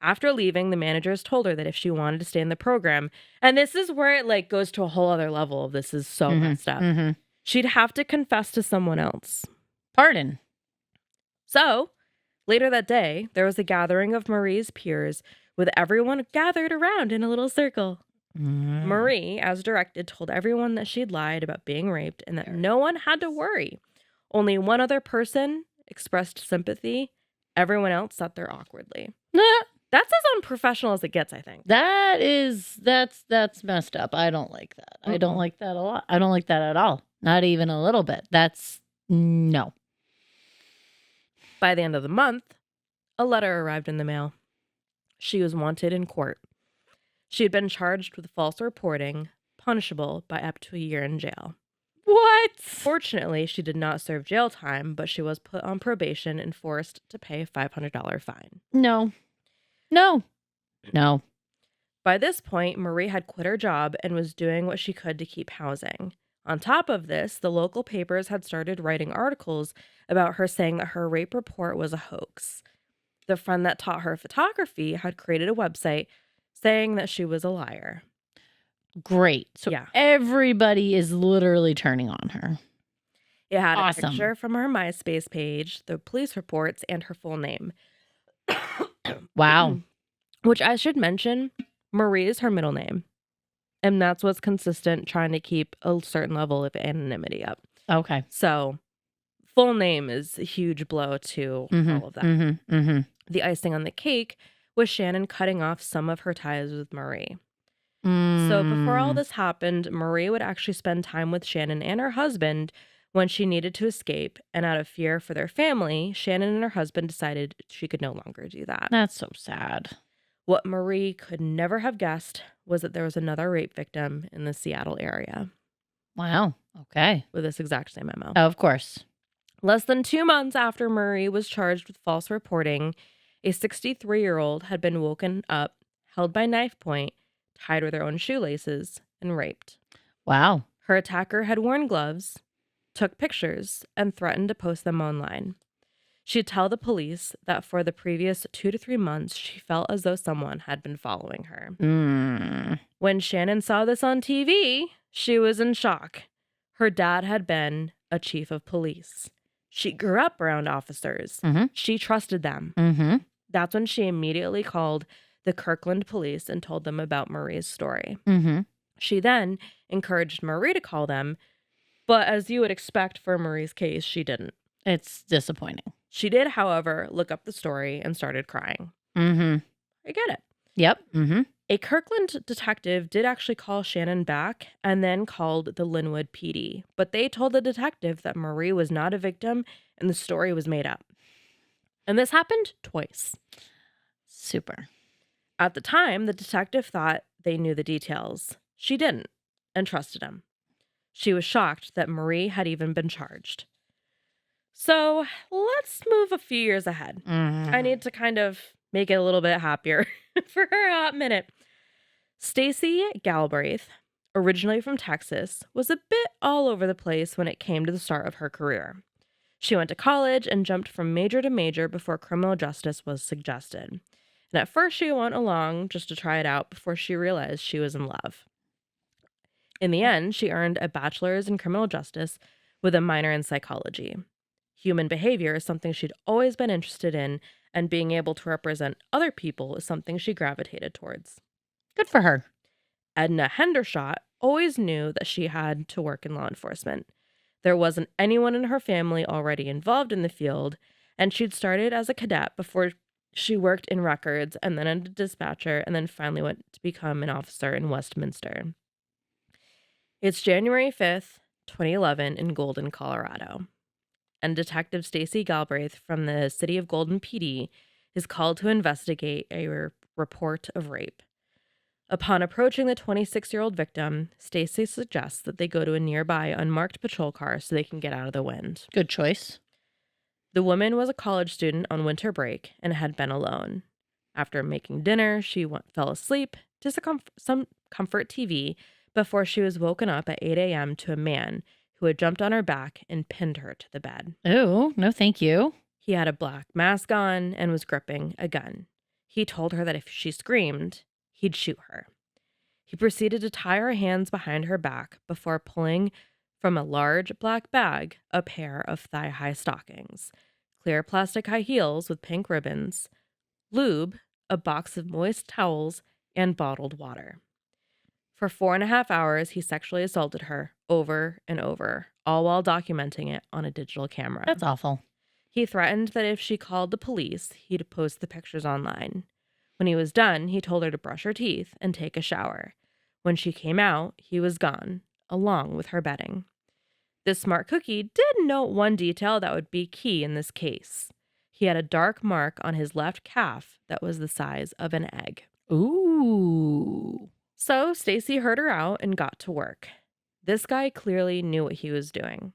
After leaving, the managers told her that if she wanted to stay in the program, and this is where it like goes to a whole other level of this is so messed up, she'd have to confess to someone else. Pardon. So, later that day, there was a gathering of Marie's peers with everyone gathered around in a little circle. Marie, as directed, told everyone that she'd lied about being raped and that no one had to worry. Only one other person expressed sympathy. Everyone else sat there awkwardly. That's as unprofessional as it gets, I think. That's messed up. I don't like that. I don't like that a lot. I don't like that at all. Not even a little bit. No. By the end of the month, a letter arrived in the mail. She was wanted in court. She had been charged with false reporting, punishable by up to a year in jail. What? Fortunately, she did not serve jail time, but she was put on probation and forced to pay a $500 fine. No. By this point, Marie had quit her job and was doing what she could to keep housing. On top of this, the local papers had started writing articles about her saying that her rape report was a hoax. The friend that taught her photography had created a website saying that she was a liar. Great. So everybody is literally turning on her. It had a picture from her MySpace page, the police reports, and her full name. Wow. Which I should mention, Marie is her middle name. And that's what's consistent, trying to keep a certain level of anonymity up. Okay. So, full name is a huge blow to all of that. The icing on the cake was Shannon cutting off some of her ties with Marie. So before all this happened, Marie would actually spend time with Shannon and her husband when she needed to escape. And out of fear for their family, Shannon and her husband decided she could no longer do that. That's so sad. What Marie could never have guessed was that there was another rape victim in the Seattle area. Wow. Okay. With this exact same MO. Of course. Less than 2 months after Marie was charged with false reporting, a 63-year-old had been woken up, held by knife point, tied with her own shoelaces, and raped. Wow. Her attacker had worn gloves, took pictures, and threatened to post them online. She'd tell the police that for the previous 2 to 3 months, she felt as though someone had been following her. When Shannon saw this on TV, she was in shock. Her dad had been a chief of police. She grew up around officers. She trusted them. That's when she immediately called the Kirkland police and told them about Marie's story. She then encouraged Marie to call them, but as you would expect for Marie's case, she didn't. It's disappointing. She did, however, look up the story and started crying. I get it. Yep. A Kirkland detective did actually call Shannon back and then called the Linwood PD, but they told the detective that Marie was not a victim and the story was made up. And this happened twice. Super. At the time, the detective thought they knew the details. She didn't, and trusted him. She was shocked that Marie had even been charged. So let's move a few years ahead. I need to kind of make it a little bit happier for her a hot minute. Stacy Galbraith, originally from Texas, was a bit all over the place when it came to the start of her career. She went to college and jumped from major to major before criminal justice was suggested. And at first she went along just to try it out before she realized she was in love. In the end, she earned a bachelor's in criminal justice with a minor in psychology. Human behavior is something she'd always been interested in, and being able to represent other people is something she gravitated towards. Good for her. Edna Hendershot always knew that she had to work in law enforcement. There wasn't anyone in her family already involved in the field, and she'd started as a cadet before She worked in records and then as a dispatcher and then finally went to become an officer in Westminster. It's January 5th, 2011 in Golden, Colorado. And Detective Stacy Galbraith from the city of Golden PD is called to investigate a report of rape. Upon approaching the 26-year-old victim, Stacy suggests that they go to a nearby unmarked patrol car so they can get out of the wind. Good choice. The woman was a college student on winter break and had been alone. After making dinner, she fell asleep to some comfort TV before she was woken up at 8 a.m. to a man who had jumped on her back and pinned her to the bed. Oh, no thank you. He had a black mask on and was gripping a gun. He told her that if she screamed, he'd shoot her. He proceeded to tie her hands behind her back before pulling from a large black bag a pair of thigh-high stockings, clear plastic high heels with pink ribbons, lube, a box of moist towels, and bottled water. For 4.5 hours, he sexually assaulted her over and over, all while documenting it on a digital camera. That's awful. He threatened that if she called the police, he'd post the pictures online. When he was done, he told her to brush her teeth and take a shower. When she came out, he was gone, along with her bedding. This smart cookie did note one detail that would be key in this case. He had a dark mark on his left calf that was the size of an egg. Ooh. So Stacy heard her out and got to work. This guy clearly knew what he was doing.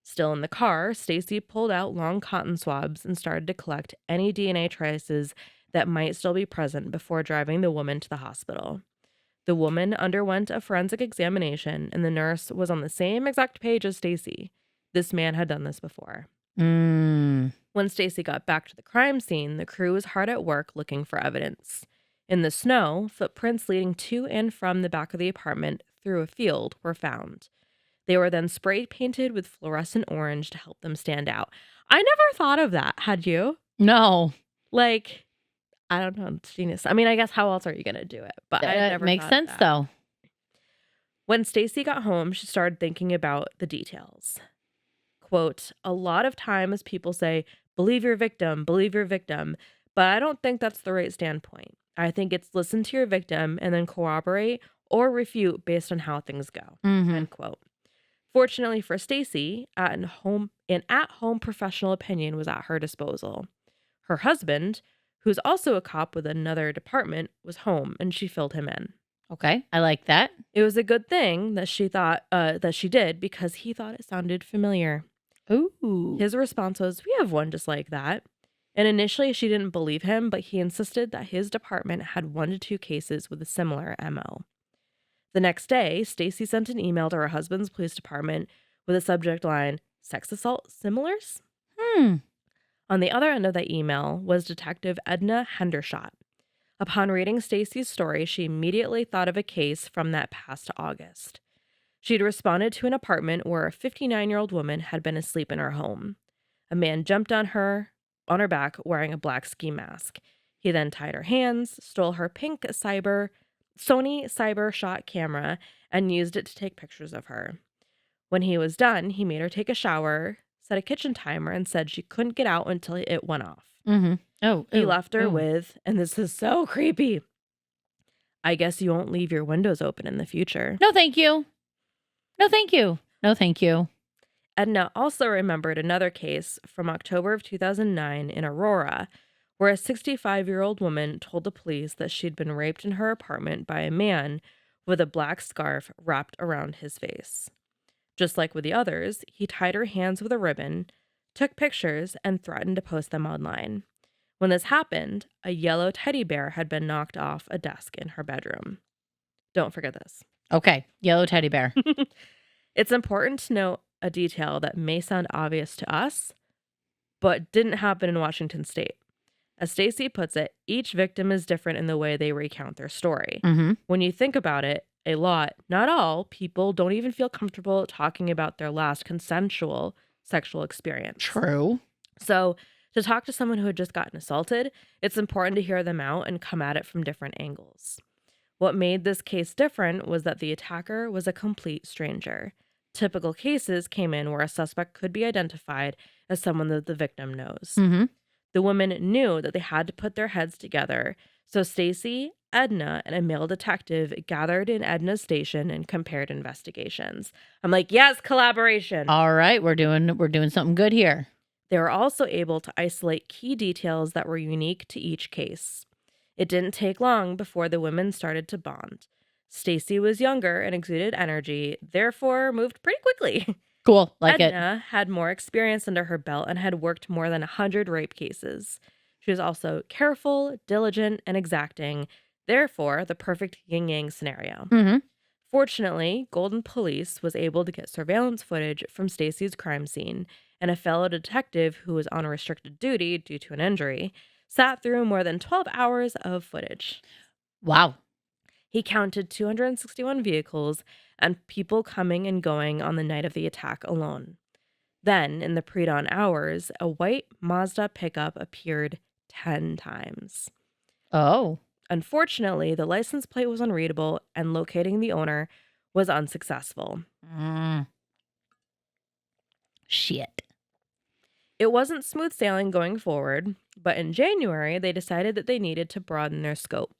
Still in the car, Stacy pulled out long cotton swabs and started to collect any DNA traces that might still be present before driving the woman to the hospital. The woman underwent a forensic examination, and the nurse was on the same exact page as Stacy. This man had done this before. When Stacy got back to the crime scene, the crew was hard at work looking for evidence. In the snow, footprints leading to and from the back of the apartment through a field were found. They were then spray painted with fluorescent orange to help them stand out. I never thought of that. Had you? No. Like, I don't know. It's genius. I mean, I guess how else are you going to do it? But I never makes sense, though. When Stacy got home, she started thinking about the details. Quote, a lot of times people say, believe your victim, but I don't think that's the right standpoint. I think it's listen to your victim and then corroborate or refute based on how things go. End quote. Fortunately for Stacy, an at-home professional opinion was at her disposal. Her husband, who's also a cop with another department, was home and she filled him in. Okay, I like that. It was a good thing that she thought that she did because he thought it sounded familiar. Ooh. His response was, we have one just like that. And initially she didn't believe him, but he insisted that his department had 1 to 2 cases with a similar MO. The next day, Stacy sent an email to her husband's police department with a subject line, sex assault similars? On the other end of that email was Detective Edna Hendershot. Upon reading Stacy's story, she immediately thought of a case from that past August. She'd responded to an apartment where a 59-year-old woman had been asleep in her home. A man jumped on her back wearing a black ski mask. He then tied her hands, stole her pink Sony CyberShot camera, and used it to take pictures of her. When he was done, he made her take a shower, set a kitchen timer, and said she couldn't get out until it went off. He left her with, and this is so creepy, I guess you won't leave your windows open in the future. No, thank you. No, thank you. No, thank you. Edna also remembered another case from October of 2009 in Aurora, where a 65-year-old woman told the police that she'd been raped in her apartment by a man with a black scarf wrapped around his face. Just like with the others, he tied her hands with a ribbon, took pictures, and threatened to post them online. When this happened, a yellow teddy bear had been knocked off a desk in her bedroom. Don't forget this. Okay, yellow teddy bear. It's important to note a detail that may sound obvious to us, but didn't happen in Washington State. As Stacy puts it, each victim is different in the way they recount their story. When you think about it, a lot, not all, people don't even feel comfortable talking about their last consensual sexual experience. True. So to talk to someone who had just gotten assaulted, it's important to hear them out and come at it from different angles. What made this case different was that the attacker was a complete stranger. Typical cases came in where a suspect could be identified as someone that the victim knows. The women knew that they had to put their heads together, so Stacy, Edna, and a male detective gathered in Edna's station and compared investigations. I'm like, yes, collaboration. All right, we're doing something good here. They were also able to isolate key details that were unique to each case. It didn't take long before the women started to bond. Stacy was younger and exuded energy, therefore moved pretty quickly. Cool, like Edna had more experience under her belt and had worked more than 100 rape cases. She was also careful, diligent, and exacting, therefore the perfect yin-yang scenario. Mm-hmm. Fortunately, Golden Police was able to get surveillance footage from Stacy's crime scene, and a fellow detective who was on restricted duty due to an injury sat through more than 12 hours of footage. Wow. He counted 261 vehicles and people coming and going on the night of the attack alone. Then, in the pre-dawn hours, a white Mazda pickup appeared 10 times. Oh. Unfortunately, the license plate was unreadable and locating the owner was unsuccessful. Shit. It wasn't smooth sailing going forward, but in January, they decided that they needed to broaden their scope.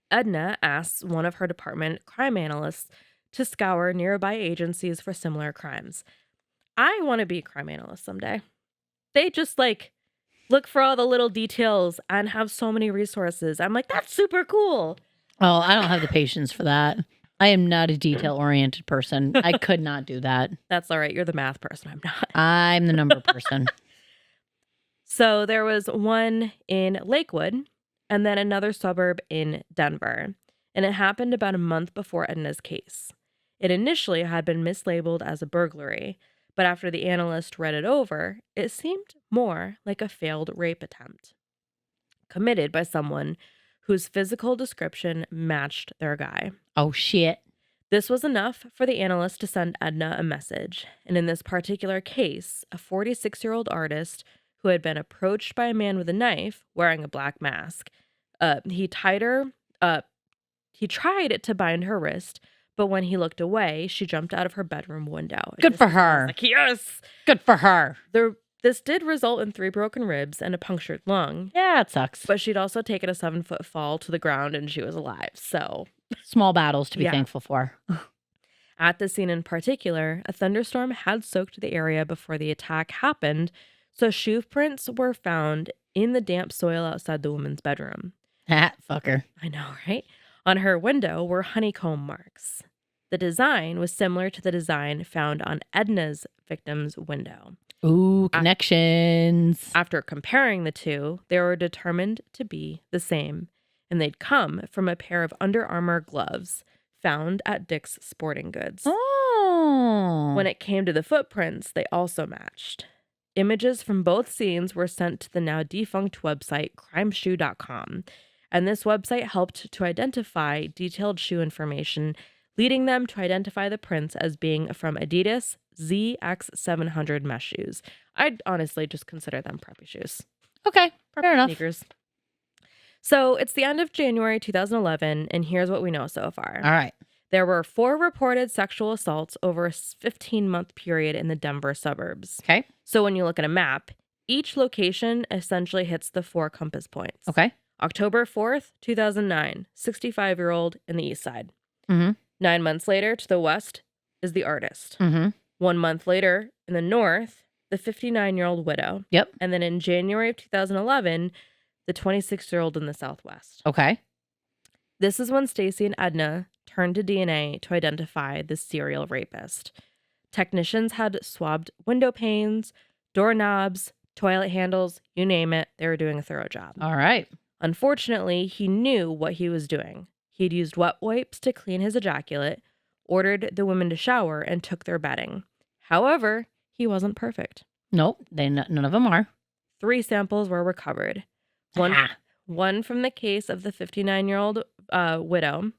Edna asked one of her department crime analysts to scour nearby agencies for similar crimes. I want to be a crime analyst someday. They just look for all the little details and have so many resources. I'm like, that's super cool. Oh, I don't have the patience for that. I am not a detail-oriented person. I could not do that. That's all right. You're the math person. I'm not. I'm the number person. So there was one in Lakewood and then another suburb in Denver. And it happened about a month before Edna's case. It initially had been mislabeled as a burglary, but after the analyst read it over, it seemed more like a failed rape attempt, committed by someone whose physical description matched their guy. Oh, shit. This was enough for the analyst to send Edna a message. And in this particular case, a 46-year-old artist who had been approached by a man with a knife wearing a black mask, he tried to bind her wrist, but when he looked away, she jumped out of her bedroom window. Good for her. Like, yes. Good for her. This did result in 3 broken ribs and a punctured lung. Yeah, it sucks. But she'd also taken a 7-foot fall to the ground and she was alive. So small battles to be thankful for. At the scene in particular, a thunderstorm had soaked the area before the attack happened, so shoe prints were found in the damp soil outside the woman's bedroom. Fucker. I know, right? On her window were honeycomb marks. The design was similar to the design found on Edna's victim's window. Ooh, connections. After comparing the two, they were determined to be the same, and they'd come from a pair of Under Armour gloves found at Dick's Sporting Goods. Oh. When it came to the footprints, they also matched. Images from both scenes were sent to the now defunct website crimeshoe.com, and this website helped to identify detailed shoe information, leading them to identify the prints as being from Adidas ZX700 mesh shoes. I'd honestly just consider them preppy shoes. Okay, fair enough. Sneakers. So it's the end of January 2011, and here's what we know so far. All right. There were 4 reported sexual assaults over a 15-month period in the Denver suburbs. Okay. So when you look at a map, each location essentially hits the 4 compass points. Okay. October 4th, 2009, 65-year-old in the east side. Mm-hmm. 9 months later, to the west, is the artist. Mm-hmm. 1 month later, in the north, the 59-year-old widow. Yep. And then in January of 2011, the 26-year-old in the southwest. Okay. This is when Stacy and Edna turned to DNA to identify the serial rapist. Technicians had swabbed window panes, doorknobs, toilet handles, you name it. They were doing a thorough job. All right. Unfortunately, he knew what he was doing. He'd used wet wipes to clean his ejaculate, ordered the women to shower, and took their bedding. However, he wasn't perfect. Nope, none of them are. 3 samples were recovered. One from the case of the 59-year-old widow.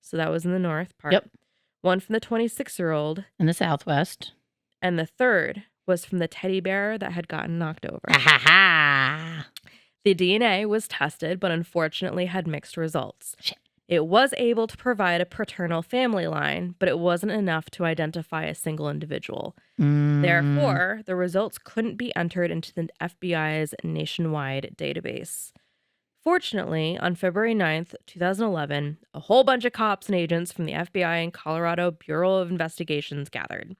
So that was in the north part. Yep. One from the 26-year-old. In the southwest. And the third was from the teddy bear that had gotten knocked over. The DNA was tested, but unfortunately had mixed results. Shit. It was able to provide a paternal family line, but it wasn't enough to identify a single individual. Therefore, the results couldn't be entered into the FBI's nationwide database. Fortunately, on February 9th, 2011, a whole bunch of cops and agents from the FBI and Colorado Bureau of Investigations gathered.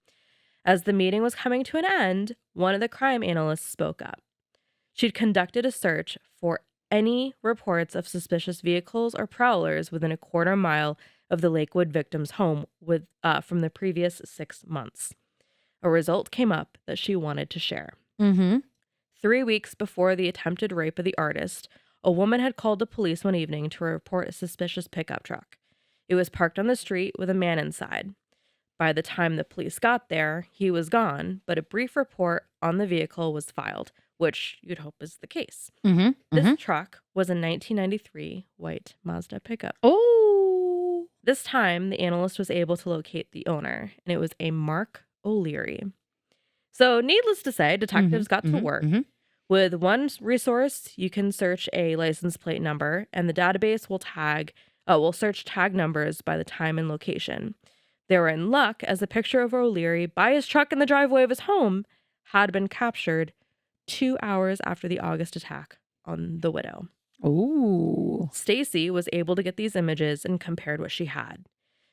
As the meeting was coming to an end, one of the crime analysts spoke up. She'd conducted a search for any reports of suspicious vehicles or prowlers within a quarter mile of the Lakewood victim's home from the previous 6 months. A result came up that she wanted to share. 3 weeks before the attempted rape of the artist, a woman had called the police one evening to report a suspicious pickup truck. It was parked on the street with a man inside. By the time the police got there, he was gone, but a brief report on the vehicle was filed, which you'd hope is the case. This truck was a 1993 white Mazda pickup. Oh! This time, the analyst was able to locate the owner, and it was a Mark O'Leary. So, needless to say, detectives got to work. With one resource, you can search a license plate number, and the database will search tag numbers by the time and location. They were in luck, as a picture of O'Leary by his truck in the driveway of his home had been captured 2 hours after the August attack on the widow. Ooh. Stacy was able to get these images and compared what she had.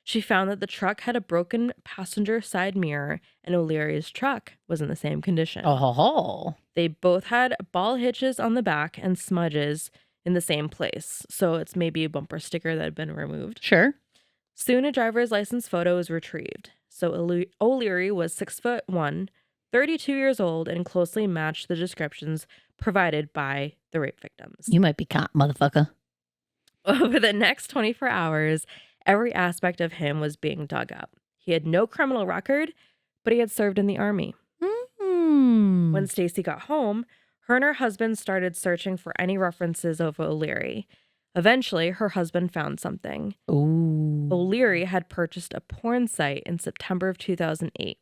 She found that the truck had a broken passenger side mirror, and O'Leary's truck was in the same condition. Oh. They both had ball hitches on the back and smudges in the same place, so it's maybe a bumper sticker that had been removed. Sure. Soon a driver's license photo was retrieved. So O'Leary was 6'1", 32 years old, and closely matched the descriptions provided by the rape victims. You might be caught, motherfucker. Over the next 24 hours, every aspect of him was being dug up. He had no criminal record, but he had served in the army. When Stacy got home, her and her husband started searching for any references of O'Leary. Eventually, her husband found something. Ooh. O'Leary had purchased a porn site in September of 2008.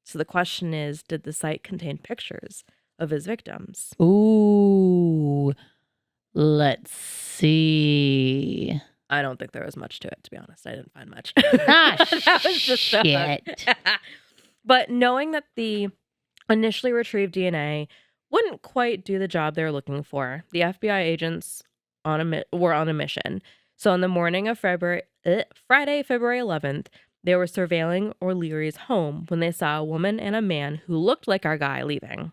So the question is, did the site contain pictures of his victims? Ooh. Let's see. I don't think there was much to it, to be honest. I didn't find much. Ah, That was just shit. But knowing that the initially retrieved DNA wouldn't quite do the job they were looking for, the FBI agents were on a mission. So on the morning of Friday, February 11th, they were surveilling O'Leary's home when they saw a woman and a man who looked like our guy leaving.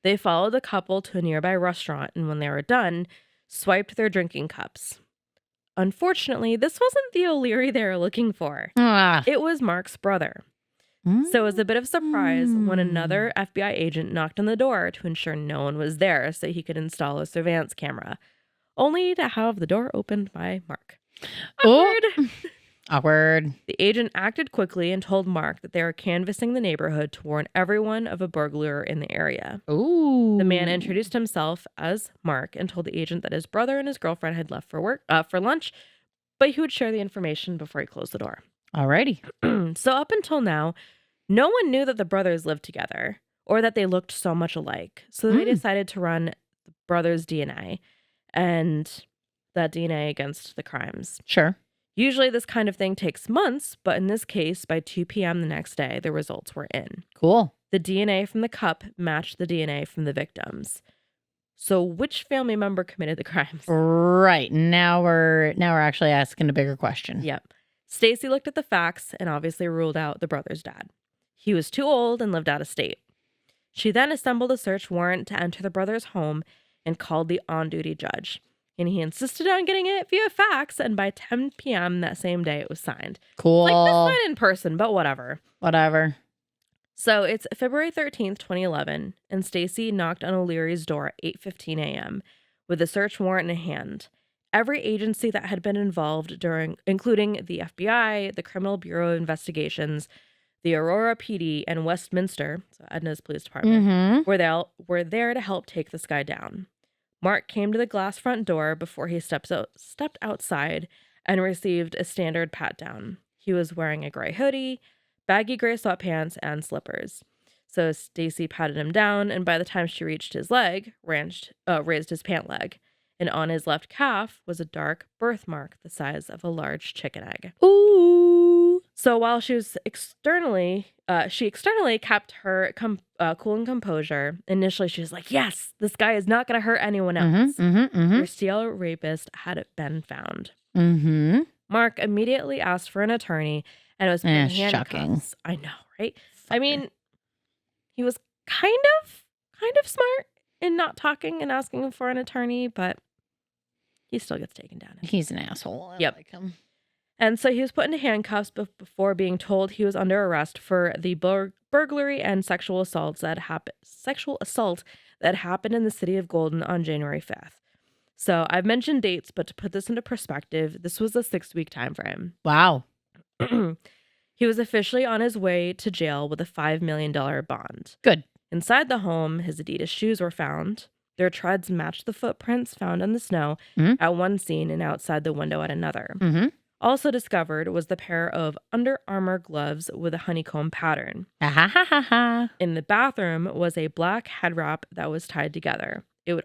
They followed the couple to a nearby restaurant, and when they were done, swiped their drinking cups. Unfortunately, this wasn't the O'Leary they were looking for. It was Mark's brother. So it was a bit of a surprise when another FBI agent knocked on the door to ensure no one was there so he could install a surveillance camera, only to have the door opened by Mark. Awkward. Oh. Awkward. The agent acted quickly and told Mark that they were canvassing the neighborhood to warn everyone of a burglar in the area. Ooh. The man introduced himself as Mark and told the agent that his brother and his girlfriend had left for lunch, but he would share the information before he closed the door. Alrighty. So up until now, no one knew that the brothers lived together or that they looked so much alike. So they decided to run the brothers' DNA and that DNA against the crimes. Sure. Usually this kind of thing takes months, but in this case, by 2 p.m. the next day, the results were in. Cool. The DNA from the cup matched the DNA from the victims. So which family member committed the crimes? Right. Now we're actually asking a bigger question. Yep. Stacy looked at the facts and obviously ruled out the brother's dad. He was too old and lived out of state. She then assembled a search warrant to enter the brother's home and called the on-duty judge. And he insisted on getting it via fax, and by 10 p.m. that same day, it was signed. Cool. Like, that's not in person, but whatever. Whatever. So it's February 13th, 2011, and Stacy knocked on O'Leary's door at 8:15 a.m. with a search warrant in hand. Every agency that had been involved including the FBI, the Criminal Bureau of Investigations, the Aurora PD, and Westminster, so Edna's police department, were there to help take this guy down. Mark came to the glass front door before he stepped outside and received a standard pat-down. He was wearing a gray hoodie, baggy gray sweatpants, and slippers. So Stacy patted him down, and by the time she reached his leg, raised his pant leg. and on his left calf was a dark birthmark the size of a large chicken egg. Ooh. So while she externally kept her cool and composure. Initially, she was like, "Yes, this guy is not going to hurt anyone else." Your serial rapist had been found. Mark immediately asked for an attorney and was put in handcuffs. Shocking. I know, right? Fucker. I mean, he was kind of smart in not talking and asking for an attorney, but he still gets taken down. He's an asshole. I like him. And so he was put into handcuffs before being told he was under arrest for the burglary and sexual assault that happened in the city of Golden on January 5th. So I've mentioned dates, but to put this into perspective, this was a 6-week time frame. Wow. He was officially on his way to jail with a $5 million bond. Good. Inside the home, his Adidas shoes were found. Their treads matched the footprints found in the snow at one scene and outside the window at another. Also discovered was the pair of Under Armour gloves with a honeycomb pattern. In the bathroom was a black head wrap that was tied together. I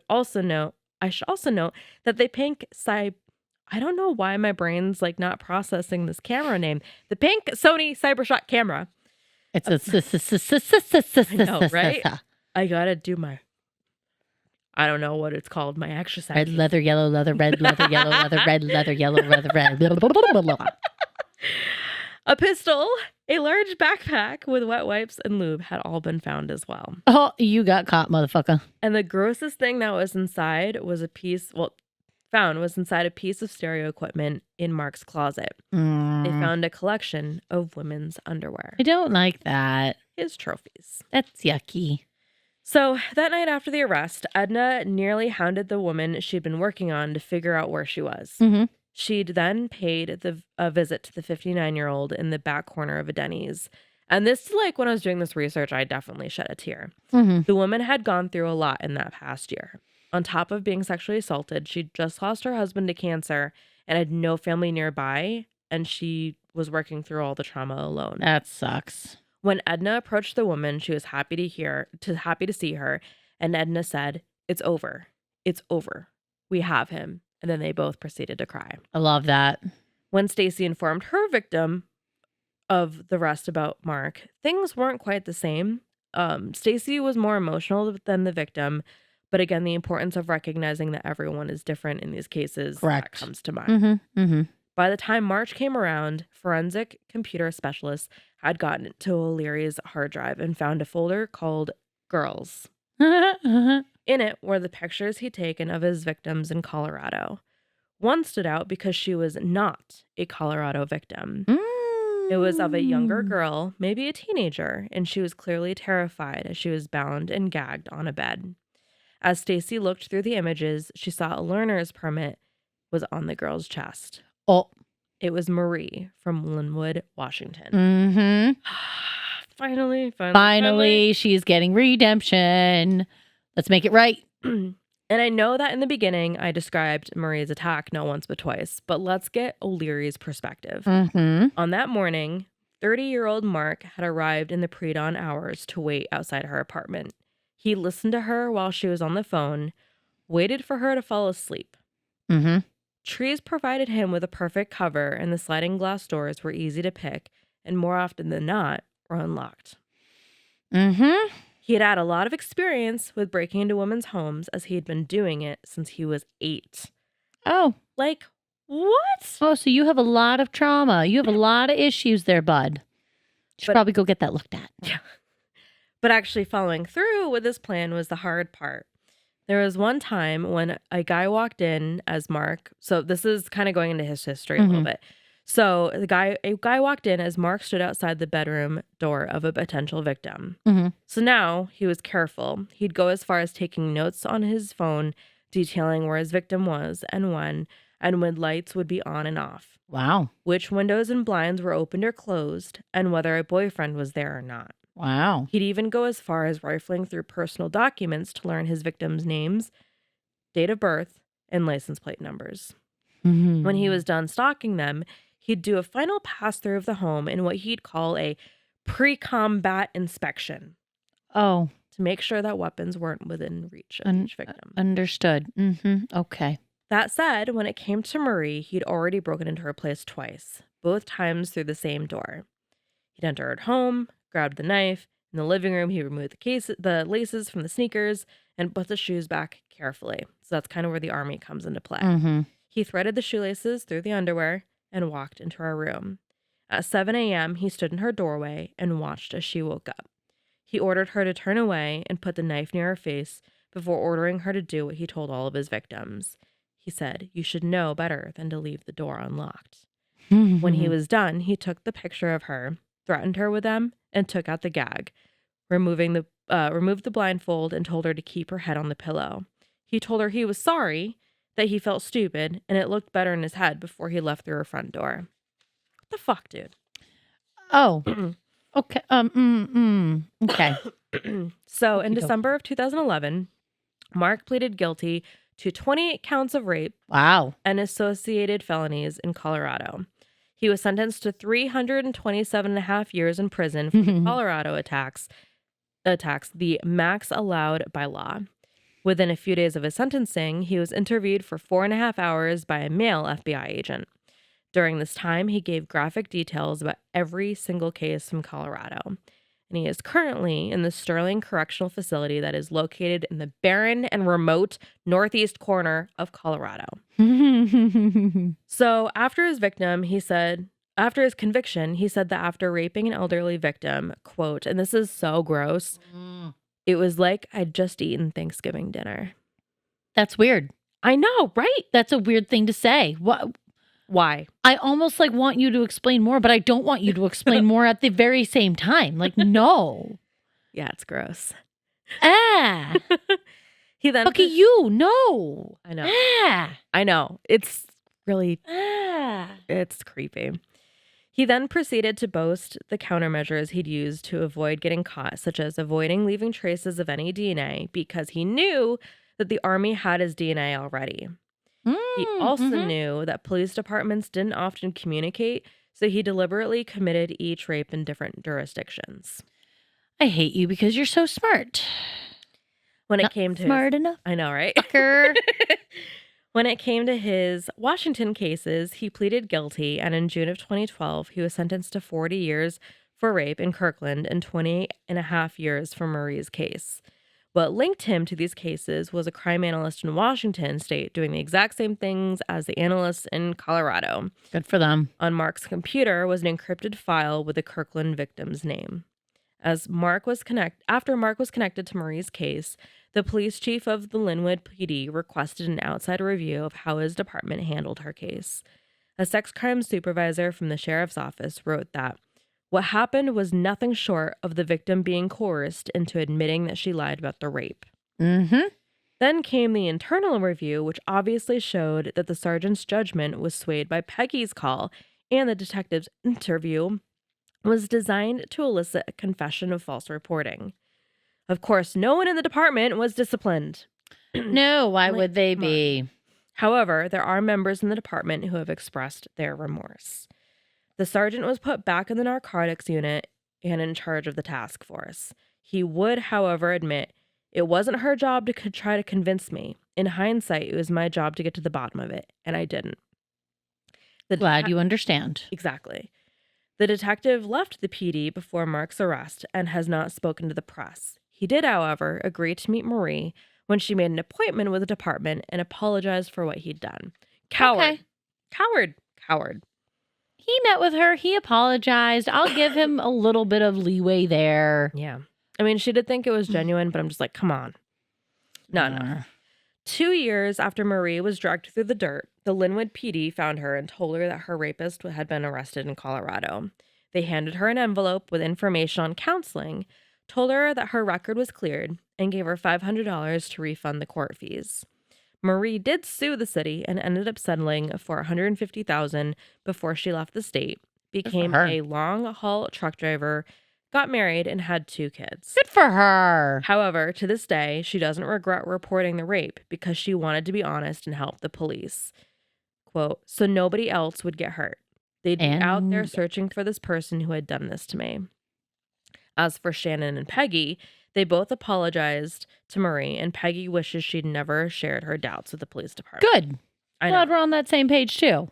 should also note that the pink I don't know why my brain's like not processing this camera name. The pink Sony CyberShot camera. It's I know, right? I gotta do I don't know what it's called, my exercise. Red leather, yellow leather, red leather, yellow leather, red leather, yellow leather, red. A pistol, a large backpack with wet wipes and lube had all been found as well. Oh, you got caught, motherfucker. And the grossest thing that was inside was inside a piece of stereo equipment in Mark's closet. They found a collection of women's underwear. I don't like that. His trophies. That's yucky. So that night after the arrest, Edna nearly hounded the woman she'd been working on to figure out where she was. She'd then paid a visit to the 59-year-old in the back corner of a Denny's. And this, like, when I was doing this research, I definitely shed a tear. The woman had gone through a lot in that past year. On top of being sexually assaulted, she'd just lost her husband to cancer and had no family nearby, and she was working through all the trauma alone. That sucks. When Edna approached the woman, she was happy to see her, and Edna said, "It's over. It's over. We have him." And then they both proceeded to cry. I love that. When Stacy informed her victim of the rest about Mark, things weren't quite the same. Stacy was more emotional than the victim, but again, the importance of recognizing that everyone is different in these cases that comes to mind. By the time March came around, forensic computer specialists had gotten to O'Leary's hard drive and found a folder called Girls. In it were the pictures he'd taken of his victims in Colorado. One stood out because she was not a Colorado victim. It was of a younger girl, maybe a teenager, and she was clearly terrified as she was bound and gagged on a bed. As Stacy looked through the images, she saw a learner's permit was on the girl's chest. Oh. It was Marie from Linwood, Washington. Finally, she's getting redemption. Let's make it right. And I know that in the beginning, I described Marie's attack not once but twice, but let's get O'Leary's perspective. On that morning, 30-year-old Mark had arrived in the pre-dawn hours to wait outside her apartment. He listened to her while she was on the phone, waited for her to fall asleep. Trees provided him with a perfect cover, and the sliding glass doors were easy to pick, and more often than not, were unlocked. He had had a lot of experience with breaking into women's homes, as he had been doing it since he was 8. Oh. Like, what? Oh, so you have a lot of trauma. You have a lot of issues there, bud. Should probably go get that looked at. Yeah. But actually following through with this plan was the hard part. There was one time when a guy walked in as Mark. So this is kind of going into his history a little bit. So a guy walked in as Mark stood outside the bedroom door of a potential victim. So now he was careful. He'd go as far as taking notes on his phone, detailing where his victim was and when lights would be on and off. Wow. Which windows and blinds were opened or closed, and whether a boyfriend was there or not. Wow. He'd even go as far as rifling through personal documents to learn his victims' names, date of birth, and license plate numbers. When he was done stalking them, he'd do a final pass through of the home in what he'd call a pre-combat inspection. Oh. to make sure that weapons weren't within reach of each victim. Understood. Okay. That said, when it came to Marie, he'd already broken into her place twice, both times through the same door. He'd enter her home, grabbed the knife. In the living room, he removed the laces from the sneakers and put the shoes back carefully. So that's kind of where the army comes into play. He threaded the shoelaces through the underwear and walked into her room. At 7 a.m., he stood in her doorway and watched as she woke up. He ordered her to turn away and put the knife near her face before ordering her to do what he told all of his victims. He said, "You should know better than to leave the door unlocked." When he was done, he took the picture of her, threatened her with them, and took out the gag, removed the blindfold and told her to keep her head on the pillow. He told her he was sorry, that he felt stupid, and it looked better in his head before he left through her front door. What the fuck, dude? Oh, okay. Okay. So in December of 2011, Mark pleaded guilty to 28 counts of rape. Wow. And associated felonies in Colorado. He was sentenced to 327 and a half years in prison for the Colorado attacks, the max allowed by law. Within a few days of his sentencing, he was interviewed for 4.5 hours by a male FBI agent. During this time, he gave graphic details about every single case from Colorado. And he is currently in the Sterling Correctional Facility that is located in the barren and remote northeast corner of Colorado. So after his conviction, he said that after raping an elderly victim, quote, and this is so gross, it was like I'd just eaten Thanksgiving dinner. That's weird. I know, right? That's a weird thing to say. What? Why? I almost want you to explain more, but I don't want you to explain more at the very same time. No. Yeah, it's gross. He then no. I know. I know. It's really it's creepy. He then proceeded to boast the countermeasures he'd used to avoid getting caught, such as avoiding leaving traces of any DNA because he knew that the army had his DNA already. He also knew that police departments didn't often communicate, so he deliberately committed each rape in different jurisdictions. I hate you because you're so smart. When it came to smart enough. I know, right? Fucker. When it came to his Washington cases, he pleaded guilty, and in June of 2012, he was sentenced to 40 years for rape in Kirkland and 20.5 years for Marie's case. What linked him to these cases was a crime analyst in Washington state doing the exact same things as the analysts in Colorado. Good for them. On Mark's computer was an encrypted file with the Kirkland victim's name. After Mark was connected to Marie's case, the police chief of the Linwood PD requested an outside review of how his department handled her case. A sex crime supervisor from the sheriff's office wrote that what happened was nothing short of the victim being coerced into admitting that she lied about the rape. Then came the internal review, which obviously showed that the sergeant's judgment was swayed by Peggy's call, and the detective's interview was designed to elicit a confession of false reporting. Of course, no one in the department was disciplined. No, why would they be? However, there are members in the department who have expressed their remorse. The sergeant was put back in the narcotics unit and in charge of the task force. He would, however, admit, it wasn't her job to try to convince me. In hindsight, it was my job to get to the bottom of it, and I didn't. Glad you understand. Exactly. The detective left the PD before Mark's arrest and has not spoken to the press. He did, however, agree to meet Marie when she made an appointment with the department and apologized for what he'd done. Coward. Okay. Coward. He met with her. He apologized. I'll give him a little bit of leeway there. Yeah. I mean, she did think it was genuine, but I'm just like, come on. No. 2 years after Marie was dragged through the dirt, the Linwood PD found her and told her that her rapist had been arrested in Colorado. They handed her an envelope with information on counseling, told her that her record was cleared, and gave her $500 to refund the court fees. Marie did sue the city and ended up settling for $150,000 before she left the state, became a long-haul truck driver, got married, and had 2 kids. Good for her. However, to this day, she doesn't regret reporting the rape because she wanted to be honest and help the police. Quote, so nobody else would get hurt. They'd be out there searching for this person who had done this to me. As for Shannon and Peggy, They both apologized to Marie, and Peggy wishes she'd never shared her doubts with the police department. Good. Glad we're on that same page, too.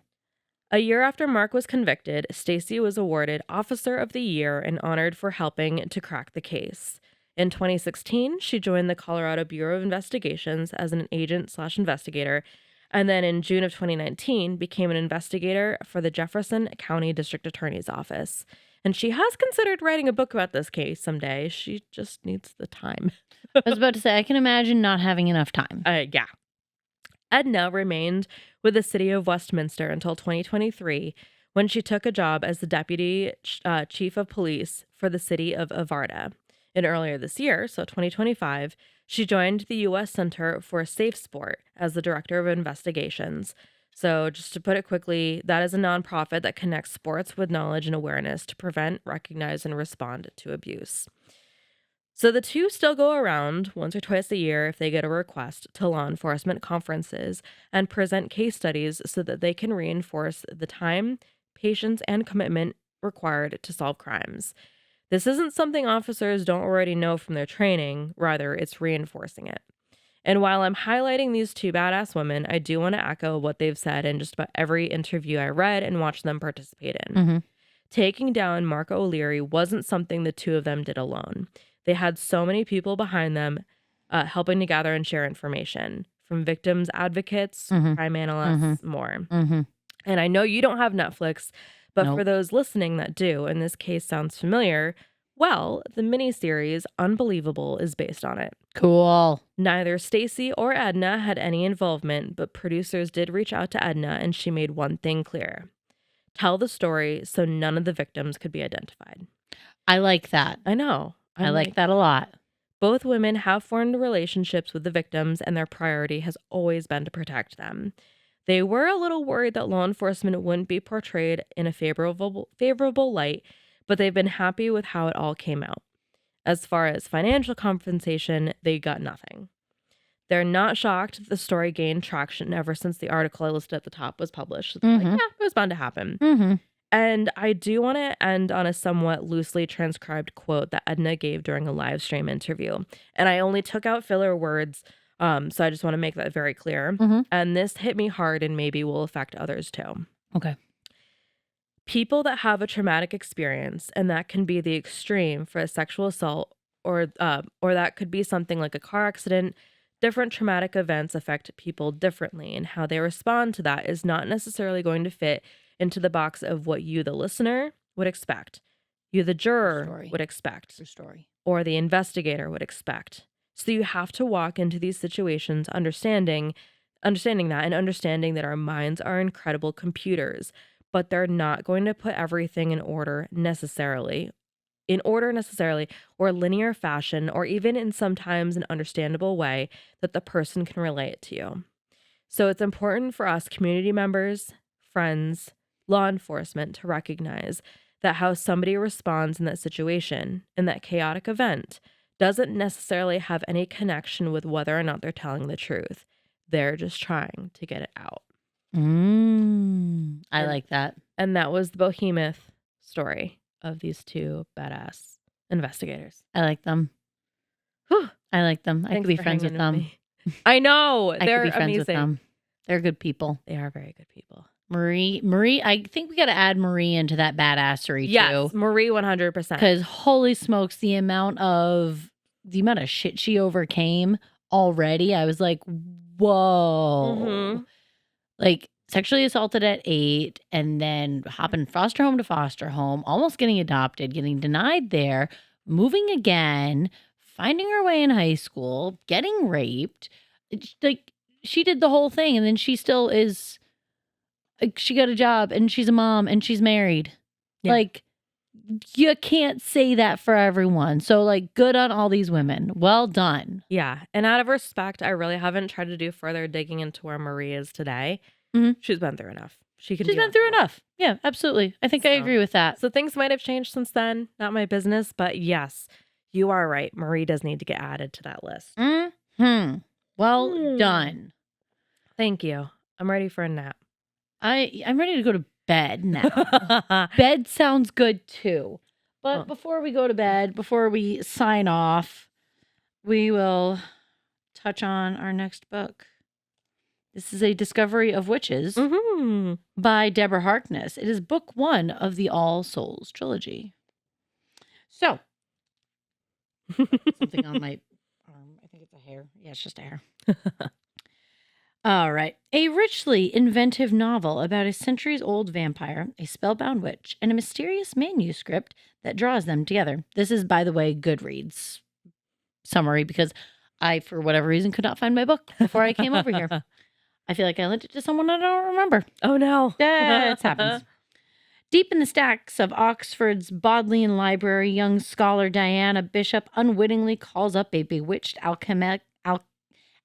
A year after Mark was convicted, Stacy was awarded Officer of the Year and honored for helping to crack the case. In 2016, she joined the Colorado Bureau of Investigations as an agent/investigator, and then in June of 2019 became an investigator for the Jefferson County District Attorney's Office. And she has considered writing a book about this case someday. She just needs the time. I was about to say, I can imagine not having enough time. Yeah. Edna remained with the city of Westminster until 2023, when she took a job as the deputy chief of police for the city of Avarda. And earlier this year, so 2025, she joined the U.S. Center for Safe Sport as the director of investigations. So just to put it quickly, that is a nonprofit that connects sports with knowledge and awareness to prevent, recognize, and respond to abuse. So the two still go around once or twice a year if they get a request to law enforcement conferences and present case studies so that they can reinforce the time, patience, and commitment required to solve crimes. This isn't something officers don't already know from their training, rather it's reinforcing it. And while I'm highlighting these two badass women, I do want to echo what they've said in just about every interview I read and watched them participate in. Mm-hmm. Taking down Mark O'Leary wasn't something the two of them did alone. They had so many people behind them helping to gather and share information, from victims advocates, crime analysts, more. And I know you don't have Netflix, but for those listening that do, and this case sounds familiar, well, the miniseries Unbelievable is based on it. Cool. Neither Stacy or Edna had any involvement, but producers did reach out to Edna, and she made one thing clear. Tell the story so none of the victims could be identified. I like that. I know. I like that a lot. Both women have formed relationships with the victims, and their priority has always been to protect them. They were a little worried that law enforcement wouldn't be portrayed in a favorable light, but they've been happy with how it all came out. As far as financial compensation, they got nothing. They're not shocked that the story gained traction ever since the article I listed at the top was published. It's like, yeah, it was bound to happen. And I do want to end on a somewhat loosely transcribed quote that Edna gave during a live stream interview. And I only took out filler words, so I just want to make that very clear. And this hit me hard and maybe will affect others too. Okay. People that have a traumatic experience, and that can be the extreme for a sexual assault, or that could be something like a car accident. Different traumatic events affect people differently, and how they respond to that is not necessarily going to fit into the box of what you, the listener, would expect, you, the juror, would expect, or the investigator would expect. So you have to walk into these situations understanding that, and understanding that our minds are incredible computers, but they're not going to put everything in order necessarily, or linear fashion, or even in sometimes an understandable way that the person can relate to you. So it's important for us community members, friends, law enforcement to recognize that how somebody responds in that situation, in that chaotic event, doesn't necessarily have any connection with whether or not they're telling the truth. They're just trying to get it out. I like that. And that was the behemoth story of these two badass investigators. I like them. Whew. I like them. I Thanks could be for friends with hanging them. I know. I They're could be friends amazing. with them. They're good people. They are very good people. Marie, I think we got to add Marie into that badassery too. Yes, Marie 100%. Because holy smokes, the amount of shit she overcame already, I was like, whoa. Like sexually assaulted at 8, and then hopping foster home to foster home, almost getting adopted, getting denied there, moving again, finding her way in high school, getting raped. It's like she did the whole thing, and then she still is. She got a job, and she's a mom, and she's married. Yeah. Like, you can't say that for everyone. So, like, good on all these women. Well done. Yeah. And out of respect, I really haven't tried to do further digging into where Marie is today. She's been through enough. She's been through enough. Yeah, absolutely. I think I agree with that. So things might have changed since then. Not my business. But yes, you are right. Marie does need to get added to that list. Well done. Thank you. I'm ready for a nap. I'm ready to go to bed now. Bed sounds good too. But before we go to bed, before we sign off, we will touch on our next book. This is A Discovery of Witches by Deborah Harkness. It is book 1 of the All Souls trilogy. So, something on my arm. I think it's a hair. Yeah, it's just a hair. All right. A richly inventive novel about a centuries-old vampire, a spellbound witch, and a mysterious manuscript that draws them together. This is, by the way, Goodreads summary because I, for whatever reason, could not find my book before I came over here. I feel like I lent it to someone I don't remember. Oh, no. It happens. Deep in the stacks of Oxford's Bodleian Library, young scholar Diana Bishop unwittingly calls up a bewitched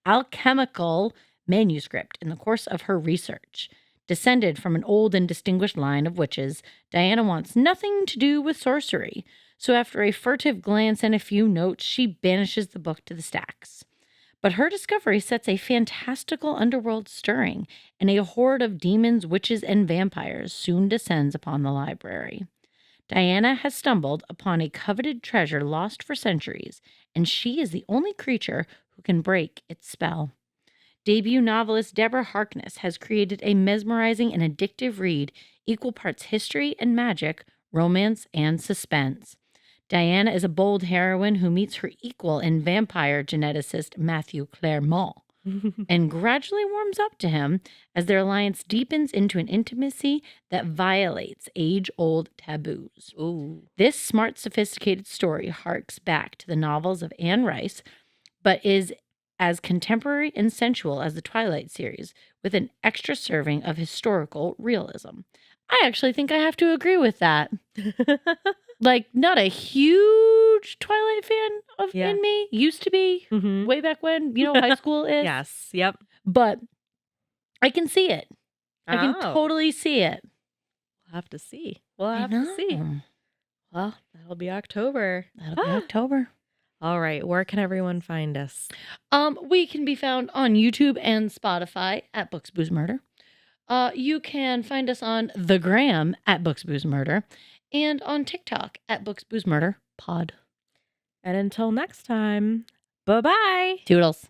alchemical manuscript in the course of her research. Descended from an old and distinguished line of witches, Diana wants nothing to do with sorcery. So after a furtive glance and a few notes, she banishes the book to the stacks. But her discovery sets a fantastical underworld stirring, and a horde of demons, witches, and vampires soon descends upon the library. Diana has stumbled upon a coveted treasure lost for centuries, and she is the only creature who can break its spell. Debut novelist Deborah Harkness has created a mesmerizing and addictive read, equal parts history and magic, romance and suspense. Diana is a bold heroine who meets her equal in vampire geneticist Matthew Claremont and gradually warms up to him as their alliance deepens into an intimacy that violates age-old taboos. Ooh. This smart, sophisticated story harks back to the novels of Anne Rice, but is as contemporary and sensual as the Twilight series, with an extra serving of historical realism. I actually think I have to agree with that. Like, not a huge Twilight fan in me. Used to be, way back when, high school is. Yes, yep. But I can see it. I can totally see it. We'll have to see. Well, that'll be October. All right. Where can everyone find us? We can be found on YouTube and Spotify at Books, Booze, Murder. You can find us on the gram at Books, Booze, Murder and on TikTok at Books, Booze, Murder Pod. And until next time, bye-bye. Toodles.